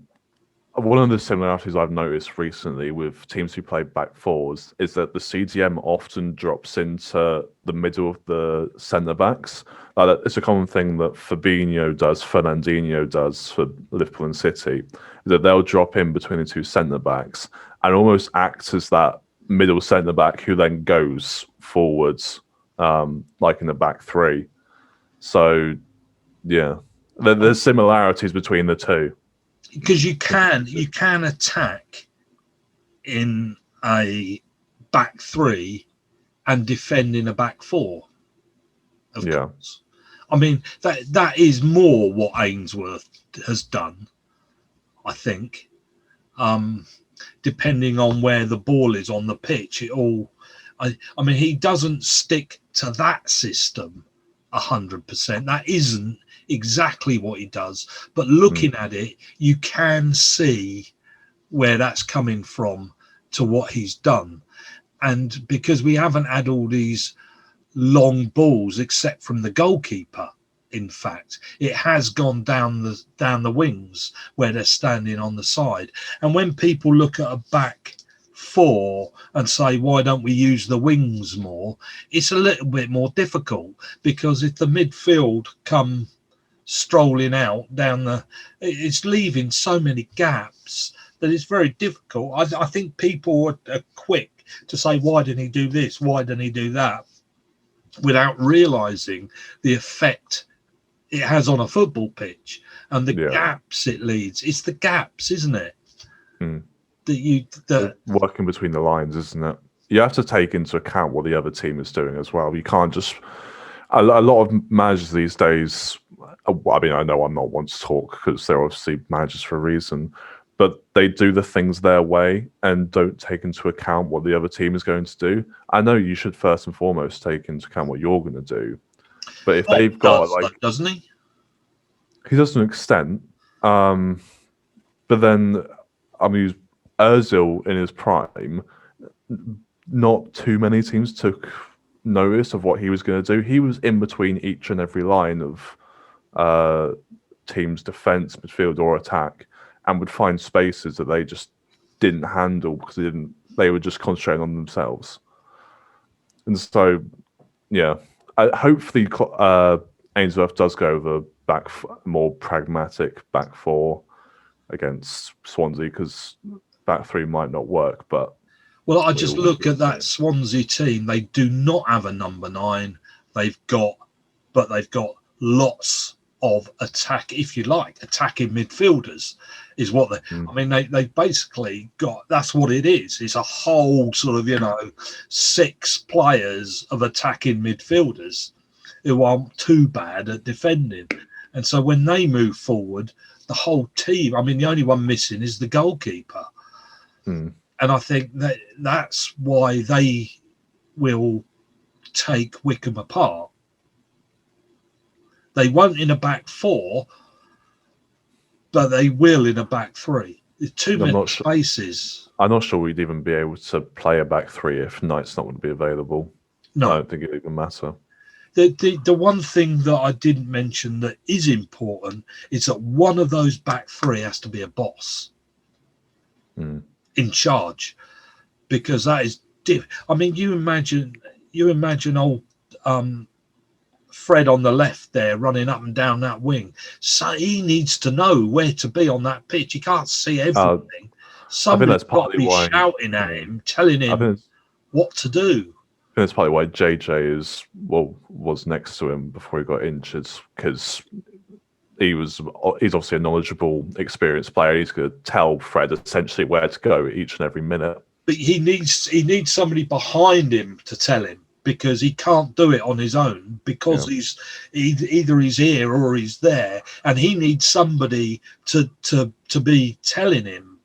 one of the similarities I've noticed recently with teams who play back fours is that the CDM often drops into the middle of the centre backs. It's a common thing that Fabinho does, Fernandinho does for Liverpool and City, that they'll drop in between the 2 centre backs and almost act as that middle centre back who then goes forwards, like in the back 3. So, yeah, there's similarities between the 2. Because you can attack in a back 3 and defend in a back 4. Of course. I mean, that is more what Ainsworth has done, I think. Depending on where the ball is on the pitch, I mean, he doesn't stick to that system 100%. That isn't exactly what he does, but looking at it, you can see where that's coming from to what he's done. And because we haven't had all these long balls except from the goalkeeper, in fact, it has gone down the wings where they're standing on the side. And when people look at a back 4 and say, why don't we use the wings more, it's a little bit more difficult, because if the midfield come strolling out it's leaving so many gaps that it's very difficult. I think people are quick to say, why didn't he do this? Why didn't he do that? Without realising the effect it has on a football pitch and the gaps it leads. It's the gaps, isn't it? That working between the lines, isn't it? You have to take into account what the other team is doing as well. You can't just... A lot of managers these days... I mean, I know I'm not one to talk because they're obviously managers for a reason, but they do the things their way and don't take into account what the other team is going to do. I know you should first and foremost take into account what you're going to do, but if they've got doesn't he? He does to an extent, but then I mean, Ozil in his prime, not too many teams took notice of what he was going to do. He was in between each and every line of team's defense, midfield, or attack, and would find spaces that they just didn't handle because they were just concentrating on themselves. And so, yeah, hopefully Ainsworth does go over more pragmatic back four against Swansea, because back three might not work. But well, I just look at that Swansea team. They do not have a number 9. They've got lots of attacking midfielders is what they. I mean, they basically got. That's what it is. It's a whole sort of 6 players of attacking midfielders who aren't too bad at defending, and so when they move forward, the whole team. I mean, the only one missing is the goalkeeper, and I think that's why they will take Wycombe apart. They won't in a back 4, but they will in a back 3. There's too many spaces. I'm not sure we'd even be able to play a back 3 if Knight's not going to be available. No, I don't think it even matter. The one thing that I didn't mention that is important is that one of those back 3 has to be a boss in charge, because that is. I mean, you imagine old Fred on the left there running up and down that wing. So he needs to know where to be on that pitch. He can't see everything. Somebody's got to be shouting at him, telling him what to do. I think that's probably why JJ was next to him before he got injured, because he's obviously a knowledgeable, experienced player. He's going to tell Fred essentially where to go each and every minute. But he needs somebody behind him to tell him, because he can't do it on his own, because either he's here or he's there, and he needs somebody to be telling him.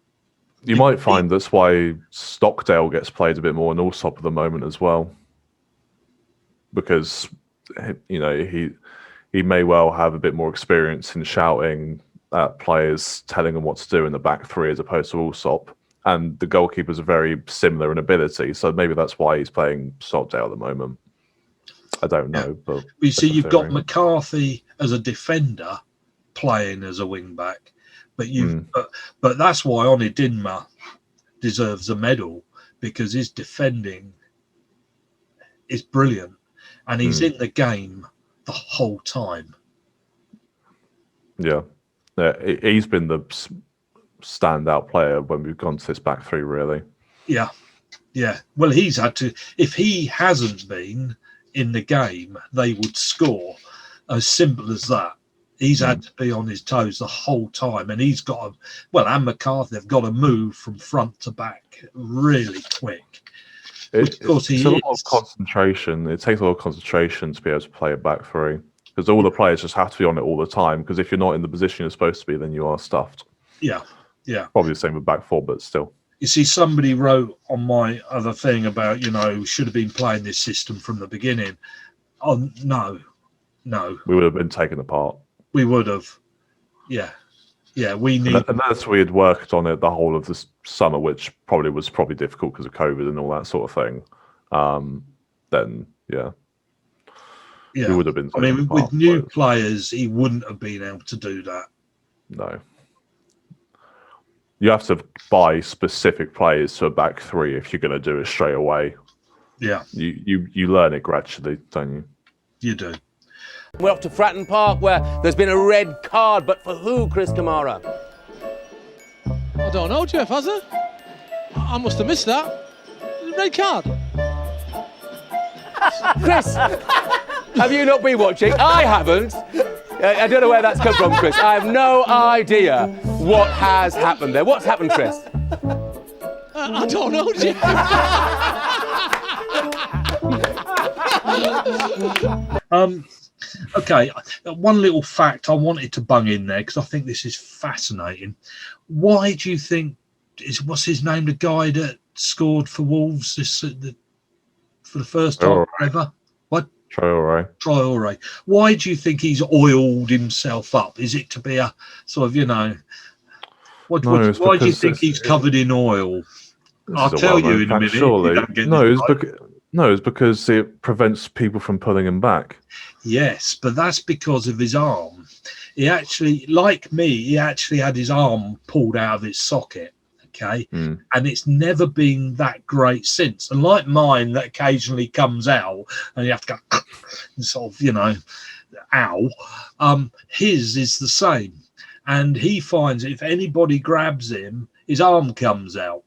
You might find that's why Stockdale gets played a bit more in Allsop at the moment as well, because he may well have a bit more experience in shouting at players, telling them what to do in the back 3 as opposed to Allsop. And the goalkeepers are very similar in ability, so maybe that's why he's playing Stockdale at the moment. I don't know, but you see, you've got McCarthy as a defender playing as a wing back. But that's why Onidinma deserves a medal, because his defending is brilliant, and he's in the game the whole time. Yeah, he's been the standout player when we've gone to this back 3, really. Yeah. Well, he's had to. If he hasn't been in the game, they would score. As simple as that. He's had to be on his toes the whole time, and he's got and McCarthy have got to move from front to back really quick. It's a lot of concentration. It takes a lot of concentration to be able to play a back 3, because all the players just have to be on it all the time. Because if you're not in the position you're supposed to be, then you are stuffed. Yeah. Probably the same with back 4, but still. You see, somebody wrote on my other thing about should have been playing this system from the beginning. Oh no, we would have been taken apart. We would have, yeah. We need, unless we had worked on it the whole of this summer, which was probably difficult because of COVID and all that sort of thing. Then we would have been. I mean, with new players, he wouldn't have been able to do that. No, you have to buy specific players to a back 3 if you're going to do it straight away. Yeah, you learn it gradually, don't you? You do. We're off to Fratton Park, where there's been a red card, but for who, Chris Kamara? I don't know, Jeff, has there? I must have missed that. Red card. Chris, have you not been watching? I haven't. I don't know where that's come from, Chris. I have no idea what has happened there. What's happened, Chris? I don't know, Jeff. Okay, one little fact I wanted to bung in there, because I think this is fascinating. Why do you think what's his name, the guy that scored for Wolves for the first time ever? What? Traore. Why do you think he's oiled himself up? Is it to be a sort of why do you think he's covered in oil? I'll tell you in a minute. Surely. It's because it prevents people from pulling him back. Yes, but that's because of his arm. He actually, like me, he actually had his arm pulled out of its socket. Okay, and it's never been that great since. And like mine, that occasionally comes out, and you have to go and sort of, his is the same. And he finds if anybody grabs him, his arm comes out.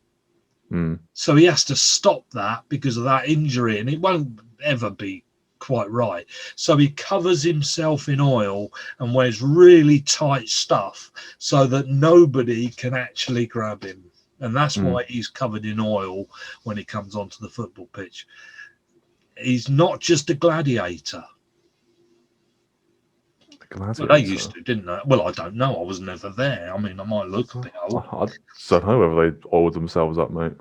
So he has to stop that because of that injury, and it won't ever be quite right. So he covers himself in oil and wears really tight stuff so that nobody can actually grab him. And that's why he's covered in oil when he comes onto the football pitch. He's not just a gladiator. Well, they used to, didn't they? Well, I don't know. I was never there. I mean, I might look a bit old. I don't know whether they oiled themselves up, mate.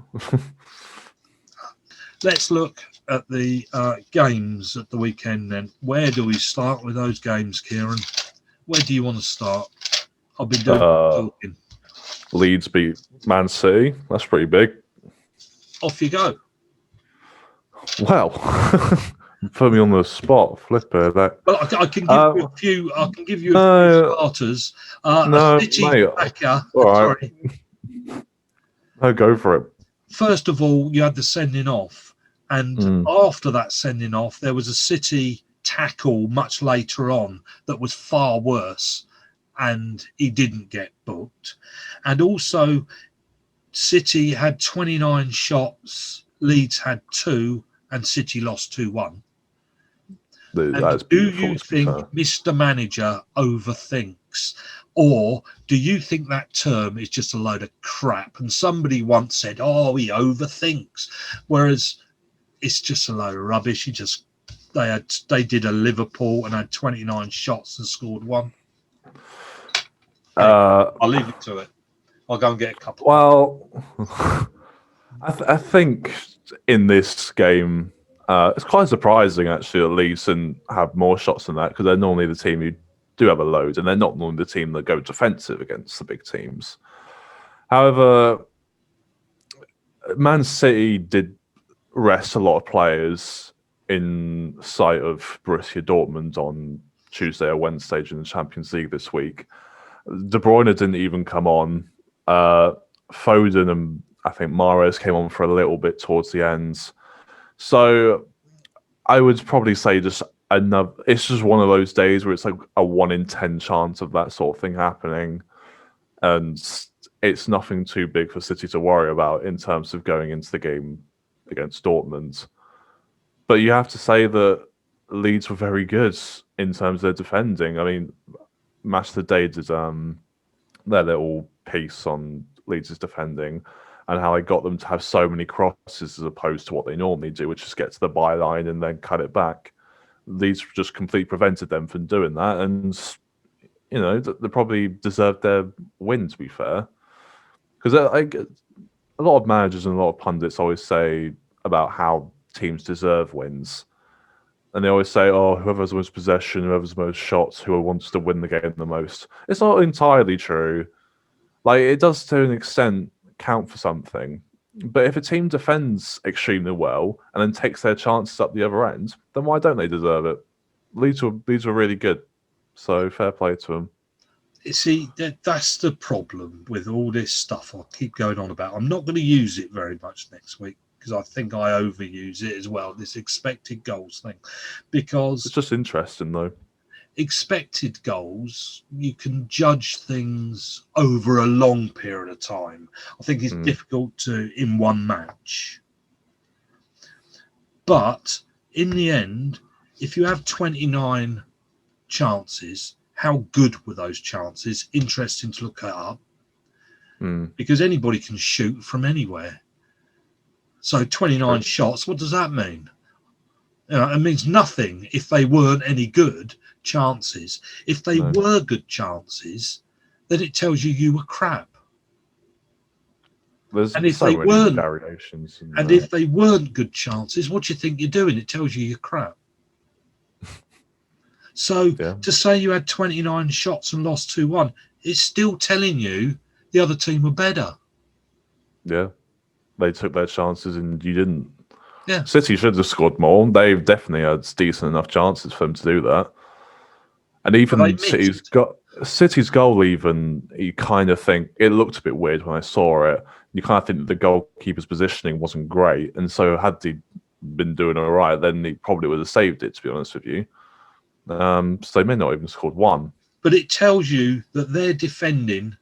Let's look at the games at the weekend then. Where do we start with those games, Kieran? Where do you want to start? I've been doing talking. Leeds beat Man City. That's pretty big. Off you go. Well, put me on the spot, Flipper. That. Well, I can give you a few. I can give you a few starters. No, City mate. backer. All right. Sorry. No, go for it. First of all, you had the sending off, and after that sending off, there was a City tackle much later on that was far worse, and he didn't get booked. And also, City had 29 shots, Leeds had 2, and City lost 2-1. And do you think Mr. Manager overthinks? Or do you think that term is just a load of crap? And somebody once said, oh, he overthinks. Whereas it's just a load of rubbish. They did a Liverpool and had 29 shots and scored 1. I'll leave you to it. I'll go and get a couple. Well, I think in this game, it's quite surprising actually that Leeds didn't have more shots than that, because they're normally the team who do have a load, and they're not normally the team that go defensive against the big teams. However, Man City did rest a lot of players in sight of Borussia Dortmund on Tuesday or Wednesday in the Champions League this week. De Bruyne didn't even come on. Foden and I think Mahrez came on for a little bit towards the end. So I would probably say just another. It's just one of those days where it's like a 1 in 10 chance of that sort of thing happening, and it's nothing too big for City to worry about in terms of going into the game against Dortmund. But you have to say that Leeds were very good in terms of their defending. I mean, Match of the Day did their little piece on Leeds' defending and how they got them to have so many crosses as opposed to what they normally do, which is get to the byline and then cut it back. Leeds just completely prevented them from doing that, and you know they probably deserved their win, to be fair. Because a lot of managers and a lot of pundits always say about how teams deserve wins, and they always say, "Oh, whoever has the most possession, whoever has the most shots, who wants to win the game the most." It's not entirely true. Like, it does to an extent count for something. But if a team defends extremely well and then takes their chances up the other end, then why don't they deserve it? Leeds were really good, so fair play to them. See, that's the problem with all this stuff I keep going on about. I'm not going to use it very much next week because I think I overuse it as well, this expected goals thing. Because it's just interesting, though. Expected goals, you can judge things over a long period of time. I think it's difficult to in one match. But in the end, if you have 29 chances, how good were those chances? Interesting to look up. Because anybody can shoot from anywhere. So 29 shots, what does that mean? It means nothing if they weren't any good chances. If they were good chances, then it tells you were crap. And if they weren't variations, and if they weren't good chances, what do you think you're doing? It tells you you're crap. So to say you had 29 shots and lost 2-1, it's still telling you the other team were better. Yeah, they took their chances and you didn't. Yeah, City should have scored more. They've definitely had decent enough chances for them to do that. And even City's goal, even you kind of think it looked a bit weird when I saw it. You kind of think that the goalkeeper's positioning wasn't great, and so had he been doing all right, then he probably would have saved it. To be honest with you, So they may not even scored one. But it tells you that they're defending.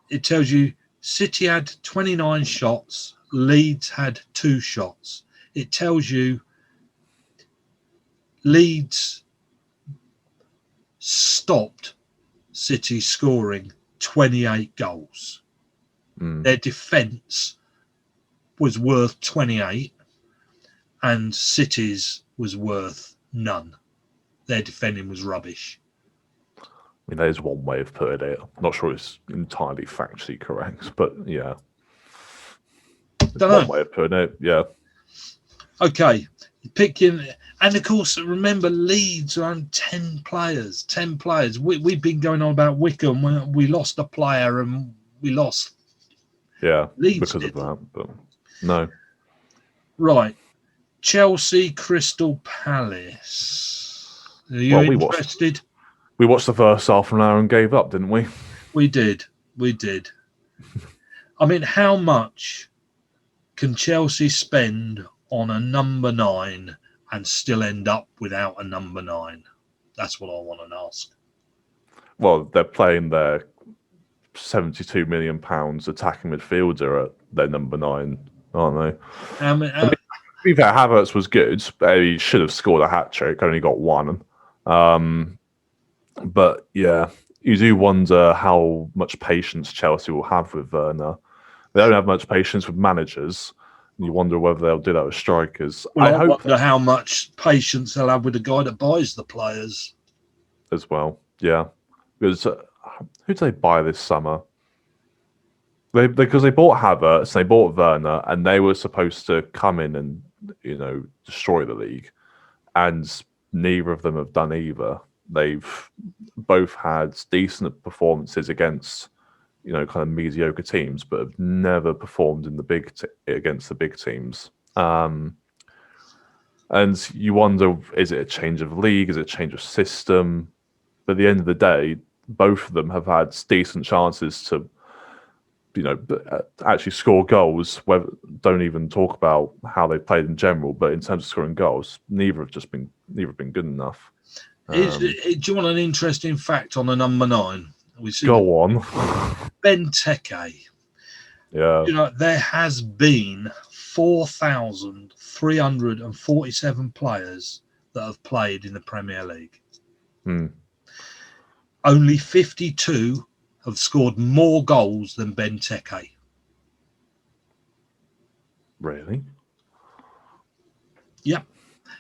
It tells you City had 29 shots, Leeds had 2 shots. It tells you Leeds stopped City scoring 28 goals. Their defence was worth 28 and City's was worth none. Their defending was rubbish. I mean, there's one way of putting it. I'm not sure it's entirely factually correct, but yeah. One way of putting it, yeah. Okay, picking, and of course, remember Leeds are on 10 players. 10 players. We've been going on about Wycombe. We lost a player and we lost. Yeah, Leeds because of that, but no. Right, Chelsea, Crystal Palace. Are you interested? We watched the first half an hour and gave up, didn't we? We did. I mean, how much can Chelsea spend on a number 9 and still end up without a number 9? That's what I want to ask. Well, they're playing their £72 million attacking midfielder at their number 9, aren't they? I mean, to be fair, Havertz was good. He should have scored a hat-trick, only got one. But yeah, you do wonder how much patience Chelsea will have with Werner. They don't have much patience with managers. You wonder whether they'll do that with strikers. Well, I wonder how much patience they'll have with the guy that buys the players. As well, yeah. Because who did they buy this summer? Because they bought Havertz, they bought Werner, and they were supposed to come in and destroy the league. And neither of them have done either. They've both had decent performances against, kind of mediocre teams, but have never performed in the against the big teams. And you wonder, is it a change of league? Is it a change of system? But at the end of the day, both of them have had decent chances to, actually score goals. Don't even talk about how they played in general, but in terms of scoring goals, neither have been good enough. Do you want an interesting fact on the number 9? Go on. Benteke. Yeah. There has been 4,347 players that have played in the Premier League. Only 52 have scored more goals than Benteke. Really? Yep.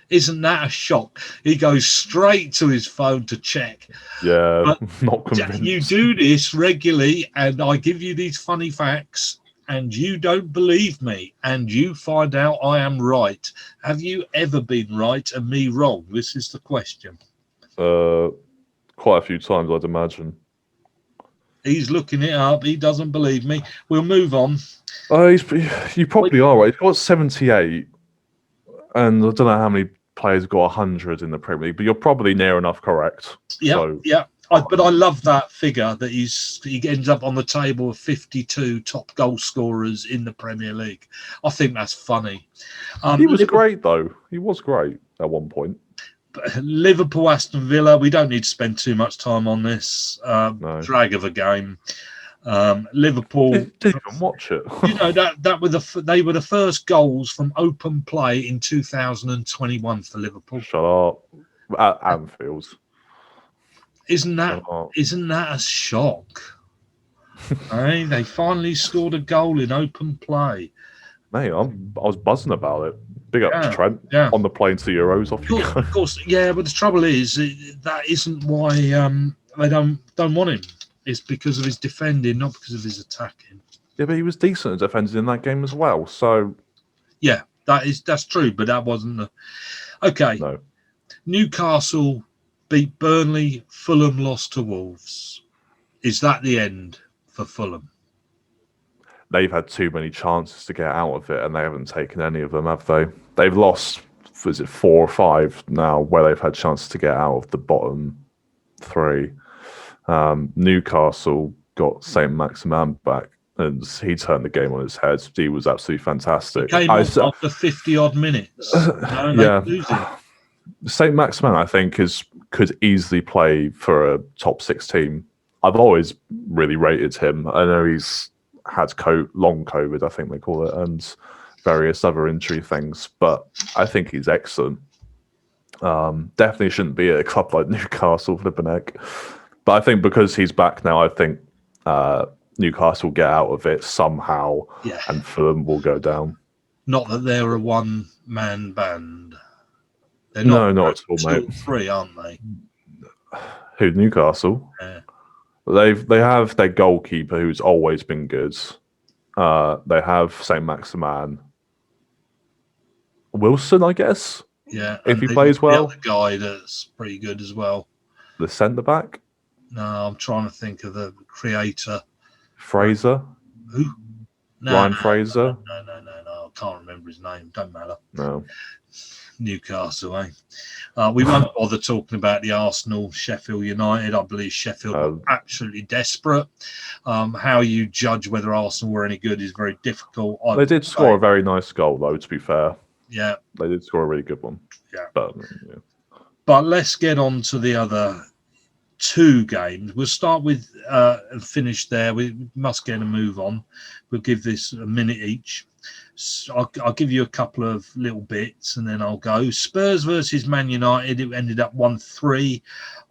Isn't that a shock? He goes straight to his phone to check. Yeah, but not convinced. You do this regularly, and I give you these funny facts, and you don't believe me, and you find out I am right. Have you ever been right and me wrong? This is the question. Quite a few times, I'd imagine. He's looking it up. He doesn't believe me. We'll move on. You probably are right. He's got 78, and I don't know how many players got 100 in the Premier League, but you're probably near enough correct. Yeah. But I love that figure that he ends up on the table of 52 top goal scorers in the Premier League. I think that's funny. He was great, though. He was great at one point. Liverpool, Aston Villa. We don't need to spend too much time on this drag of a game. Liverpool didn't even watch it. They were the first goals from open play in 2021 for Liverpool. Shut up. At Anfield. Isn't that a shock? They finally scored a goal in open play. Mate, I was buzzing about it. Big up to Trent on the plane to the Euros. Off you go. Of course, yeah. But the trouble is that isn't why they don't want him. It's because of his defending, not because of his attacking. Yeah, but he was decent at defending in that game as well. So yeah, that's true. But that wasn't the okay. No. Newcastle beat Burnley. Fulham lost to Wolves. Is that the end for Fulham? They've had too many chances to get out of it, and they haven't taken any of them, have they? They've lost, 4 or 5 now, where they've had chances to get out of the bottom 3. Newcastle got St. Maximin back, and he turned the game on its head. He was absolutely fantastic. He came off after 50-odd minutes. Saint Maximin, I think, could easily play for a top 6 team. I've always really rated him. I know he's had long COVID, I think they call it, and various other injury things, but I think he's excellent. Definitely shouldn't be at a club like Newcastle, flipping heck. But I think because he's back now, I think Newcastle will get out of it somehow, and Fulham will go down. Not that they're a one-man band. They're not at all, mate. 3, aren't they? Who, Newcastle? Yeah. They have their goalkeeper who's always been good. They have Saint Maximin. Wilson, I guess. Yeah. If he plays well. The other guy that's pretty good as well. The centre back? No, I'm trying to think of the creator. Fraser? Who? Ryan Fraser? No. I can't remember his name. Don't matter. No. Newcastle, eh? We won't bother talking about the Arsenal, Sheffield United. I believe Sheffield are absolutely desperate. How you judge whether Arsenal were any good is very difficult. They did score a very nice goal, though, to be fair. Yeah. They did score a really good one. Yeah. But let's get on to the other 2 games. We'll start with and finish there. We must get a move on. We'll give this a minute each. So I'll give you a couple of little bits and then I'll go. Spurs versus Man United. It ended up 1-3.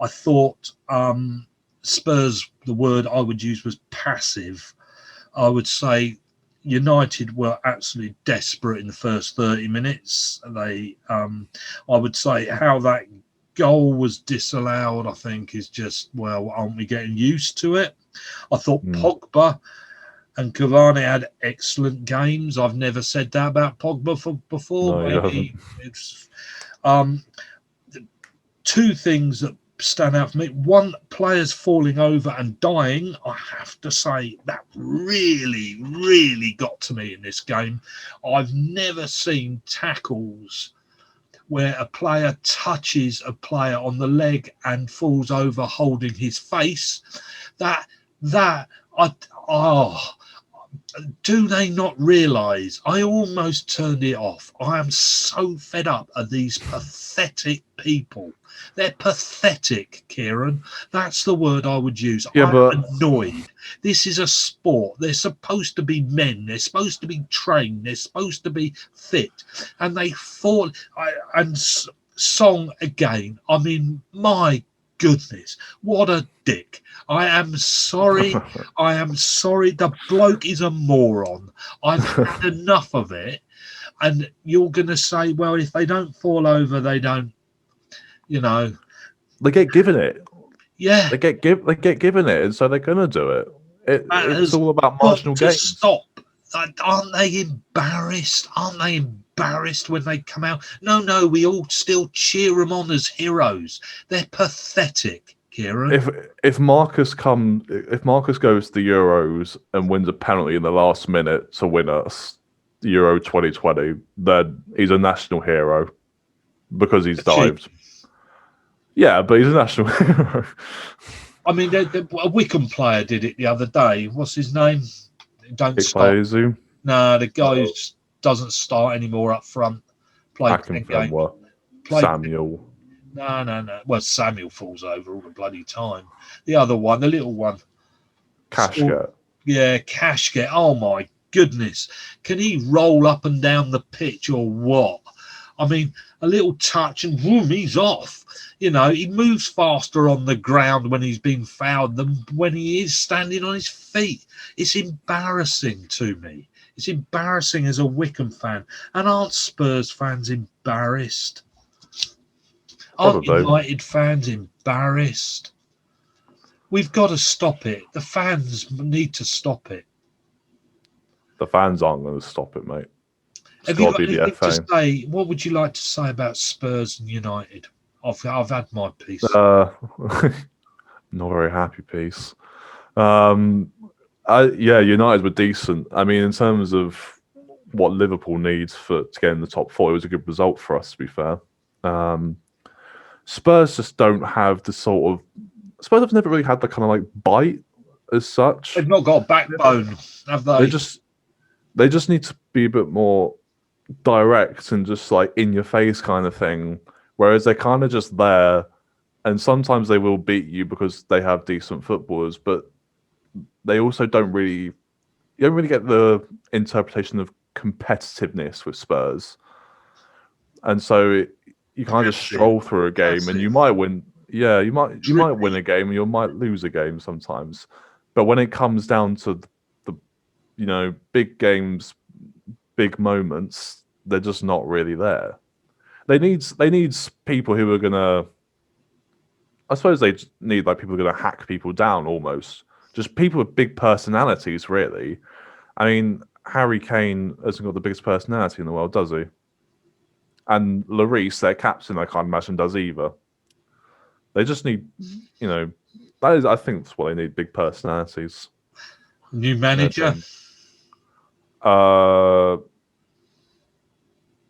I thought Spurs, the word I would use was passive. I would say United were absolutely desperate in the first 30 minutes. They, I would say how that goal was disallowed, I think, is just, well, aren't we getting used to it? I thought Pogba and Cavani had excellent games. I've never said that about Pogba before. No, maybe it's 2 things that stand out for me. One, players falling over and dying. I have to say that really, really got to me in this game. I've never seen tackles where a player touches a player on the leg and falls over holding his face. Do they not realise? I almost turned it off. I am so fed up of these pathetic people. They're pathetic, Kieran. That's the word I would use. I'm annoyed. This is a sport. They're supposed to be men. They're supposed to be trained. They're supposed to be fit. And they fall. And Song again. I mean, my goodness, what a dick. I am sorry. I am sorry. The bloke is a moron. I've had enough of it. And you're going to say, well, if they don't fall over, they don't, They get given it. Yeah. They get given it, and so they're going to do it. It's all about marginal gains. Stop. Aren't they embarrassed? Aren't they embarrassed when they come out? No, we all still cheer them on as heroes. They're pathetic, Kieran. If Marcus goes to the Euros and wins a penalty in the last minute to win us Euro 2020, then he's a national hero because he's dived. Yeah, but he's a national hero. I mean, a Wycombe player did it the other day. What's his name? Don't stop. No, the guy doesn't start anymore up front. Samuel. No. Well, Samuel falls over all the bloody time. The other one, the little one. Kashket. Yeah, Kashket. Oh, my goodness. Can he roll up and down the pitch or what? I mean, a little touch and boom, he's off. He moves faster on the ground when he's been fouled than when he is standing on his feet. It's embarrassing to me. It's embarrassing as a Wycombe fan. And aren't Spurs fans embarrassed? Aren't United fans embarrassed? We've got to stop it. The fans need to stop it. The fans aren't going to stop it, mate. Have you got anything to say? What would you like to say about Spurs and United? I've had my piece. Not very happy piece. United were decent. I mean, in terms of what Liverpool needs to get in the top 4, it was a good result for us, to be fair. Spurs just don't have the sort of... Spurs have never really had the kind of like bite as such. They've not got a backbone, have they? They just need to be a bit more direct and just like in your face kind of thing Whereas they're kind of just there, and sometimes they will beat you because they have decent footballers, but they also don't really, you don't really get the interpretation of competitiveness with Spurs. And so you kind of just stroll through a game and you might win. Yeah, you might win a game and you might lose a game sometimes. But when it comes down to the big games, big moments, they're just not really there. They need people who are gonna. I suppose they need like people who are gonna hack people down almost. Just people with big personalities, really. I mean, Harry Kane hasn't got the biggest personality in the world, does he? And Lloris, their captain, I can't imagine does either. They just need, I think that's what they need, big personalities. New manager?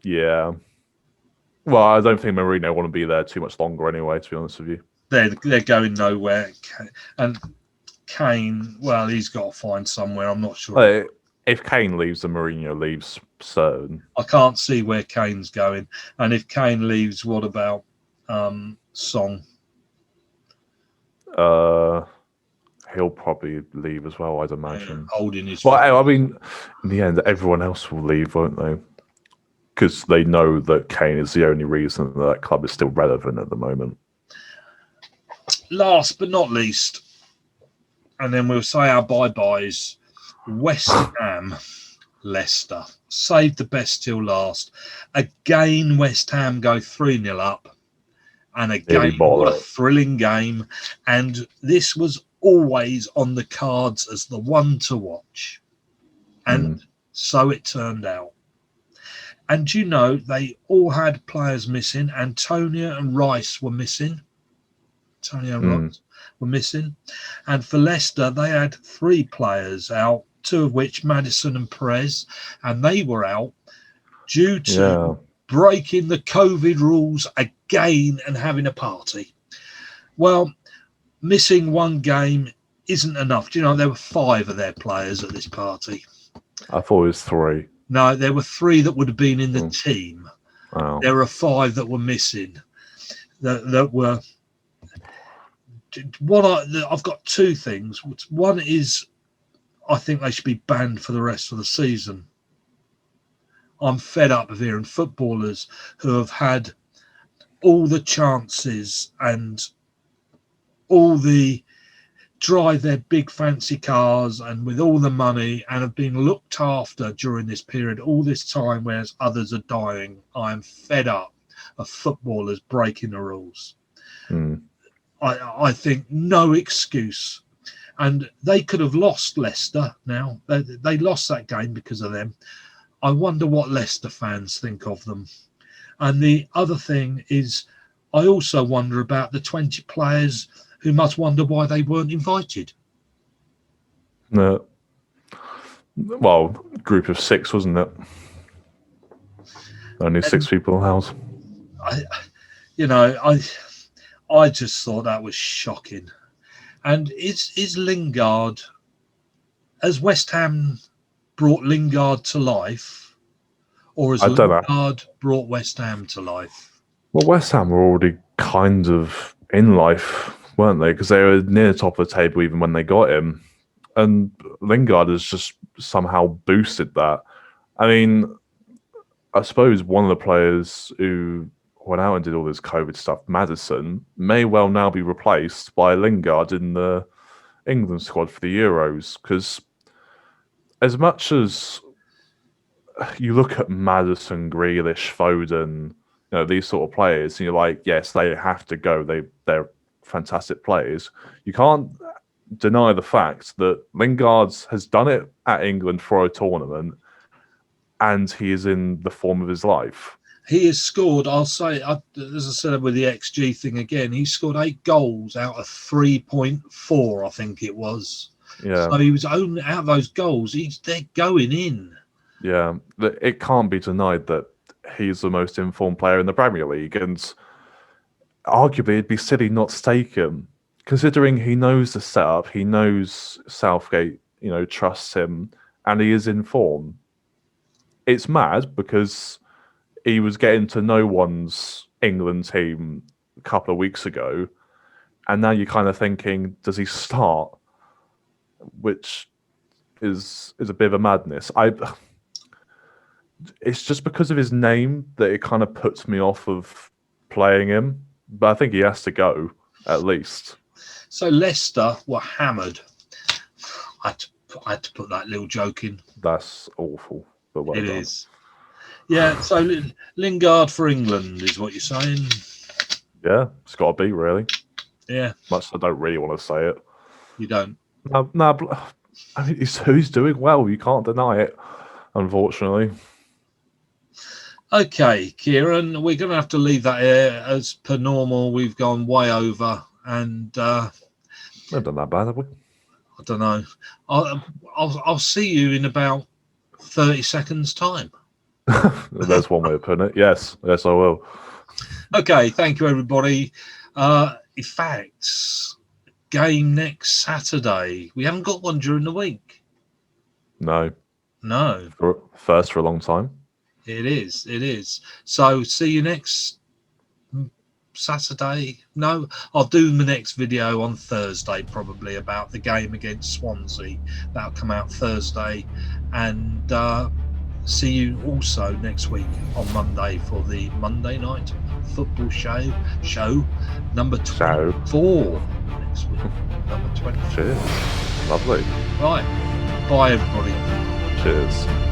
Yeah. Well, I don't think Mourinho want to be there too much longer anyway, to be honest with you. They're going nowhere. And Kane, well, he's got to find somewhere. I'm not sure. If Kane leaves, then Mourinho leaves, certain. I can't see where Kane's going. And if Kane leaves, what about Song? He'll probably leave as well, I'd imagine. Holding his. Well, I mean, in the end, everyone else will leave, won't they? Because they know that Kane is the only reason that club is still relevant at the moment. Last but not least, and then we'll say our bye-byes. West Ham, Leicester. Saved the best till last. Again, West Ham go 3-0 up. And again, what a thrilling game. And this was always on the cards as the one to watch. And so it turned out. And they all had players missing. Antonio and Rice were missing. Antonio and Rice were missing. And for Leicester, they had 3 players out, 2 of which, Maddison and Perez, and they were out due to breaking the COVID rules again and having a party. Well, missing 1 game isn't enough. There were 5 of their players at this party. I thought it was 3. No, there were 3 that would have been in the team. Wow. There are 5 that were missing. That were. I've got 2 things. One is, I think they should be banned for the rest of the season. I'm fed up of hearing footballers who have had all the chances and all the drive their big fancy cars and with all the money and have been looked after during this period, all this time, whereas others are dying. I am fed up of footballers breaking the rules. I think no excuse. And they could have lost Leicester now. They lost that game because of them. I wonder what Leicester fans think of them. And the other thing is, I also wonder about the 20 players who must wonder why they weren't invited. No. Well, group of 6, wasn't it? Only 6 people in the house. I just thought that was shocking. And is Lingard, has West Ham brought Lingard to life? Or has Lingard brought West Ham to life? Well, West Ham were already kind of in life, weren't they? Because they were near the top of the table even when they got him. And Lingard has just somehow boosted that. I mean, I suppose one of the players who went out and did all this COVID stuff, Maddison, may well now be replaced by Lingard in the England squad for the Euros. Because as much as you look at Maddison, Grealish, Foden, these sort of players, and you're like, yes, they have to go. They're fantastic players. You can't deny the fact that Lingard has done it at England for a tournament, and he is in the form of his life. He has scored, I'll say, as I said with the XG thing again, he scored 8 goals out of 3.4, I think it was. Yeah. So he was only out of those goals, they're going in. Yeah, it can't be denied that he's the most informed player in the Premier League, and arguably it'd be silly not to take him, considering he knows the setup, he knows Southgate, trusts him, and he is in form. It's mad because he was getting to no one's England team a couple of weeks ago, and now you're kind of thinking, does he start? Which is a bit of a madness. It's just because of his name that it kind of puts me off of playing him. But I think he has to go, at least. So Leicester were hammered. I had to put that little joke in. That's awful. But well It done. is. Yeah, so Lingard for England is what you're saying. Yeah, it's got to be, really. Yeah. Much I don't really want to say it. You don't. No, I mean, he's doing well. You can't deny it, unfortunately. Okay, Kieran, we're going to have to leave that here. As per normal, we've gone way over, and We've not done that bad, have we? I don't know. I'll see you in about 30 seconds' time. That's one way of putting it. Yes, I will. Okay, thank you, everybody. In fact, game next Saturday. We haven't got one during the week. No. First for a long time. It is. So see you next Saturday. No, I'll do the next video on Thursday, probably, about the game against Swansea. That'll come out Thursday. And see you also next week on Monday for the Monday Night Football show number 24 next week. Number 24. Cheers. Lovely. Right. Bye, everybody. Cheers.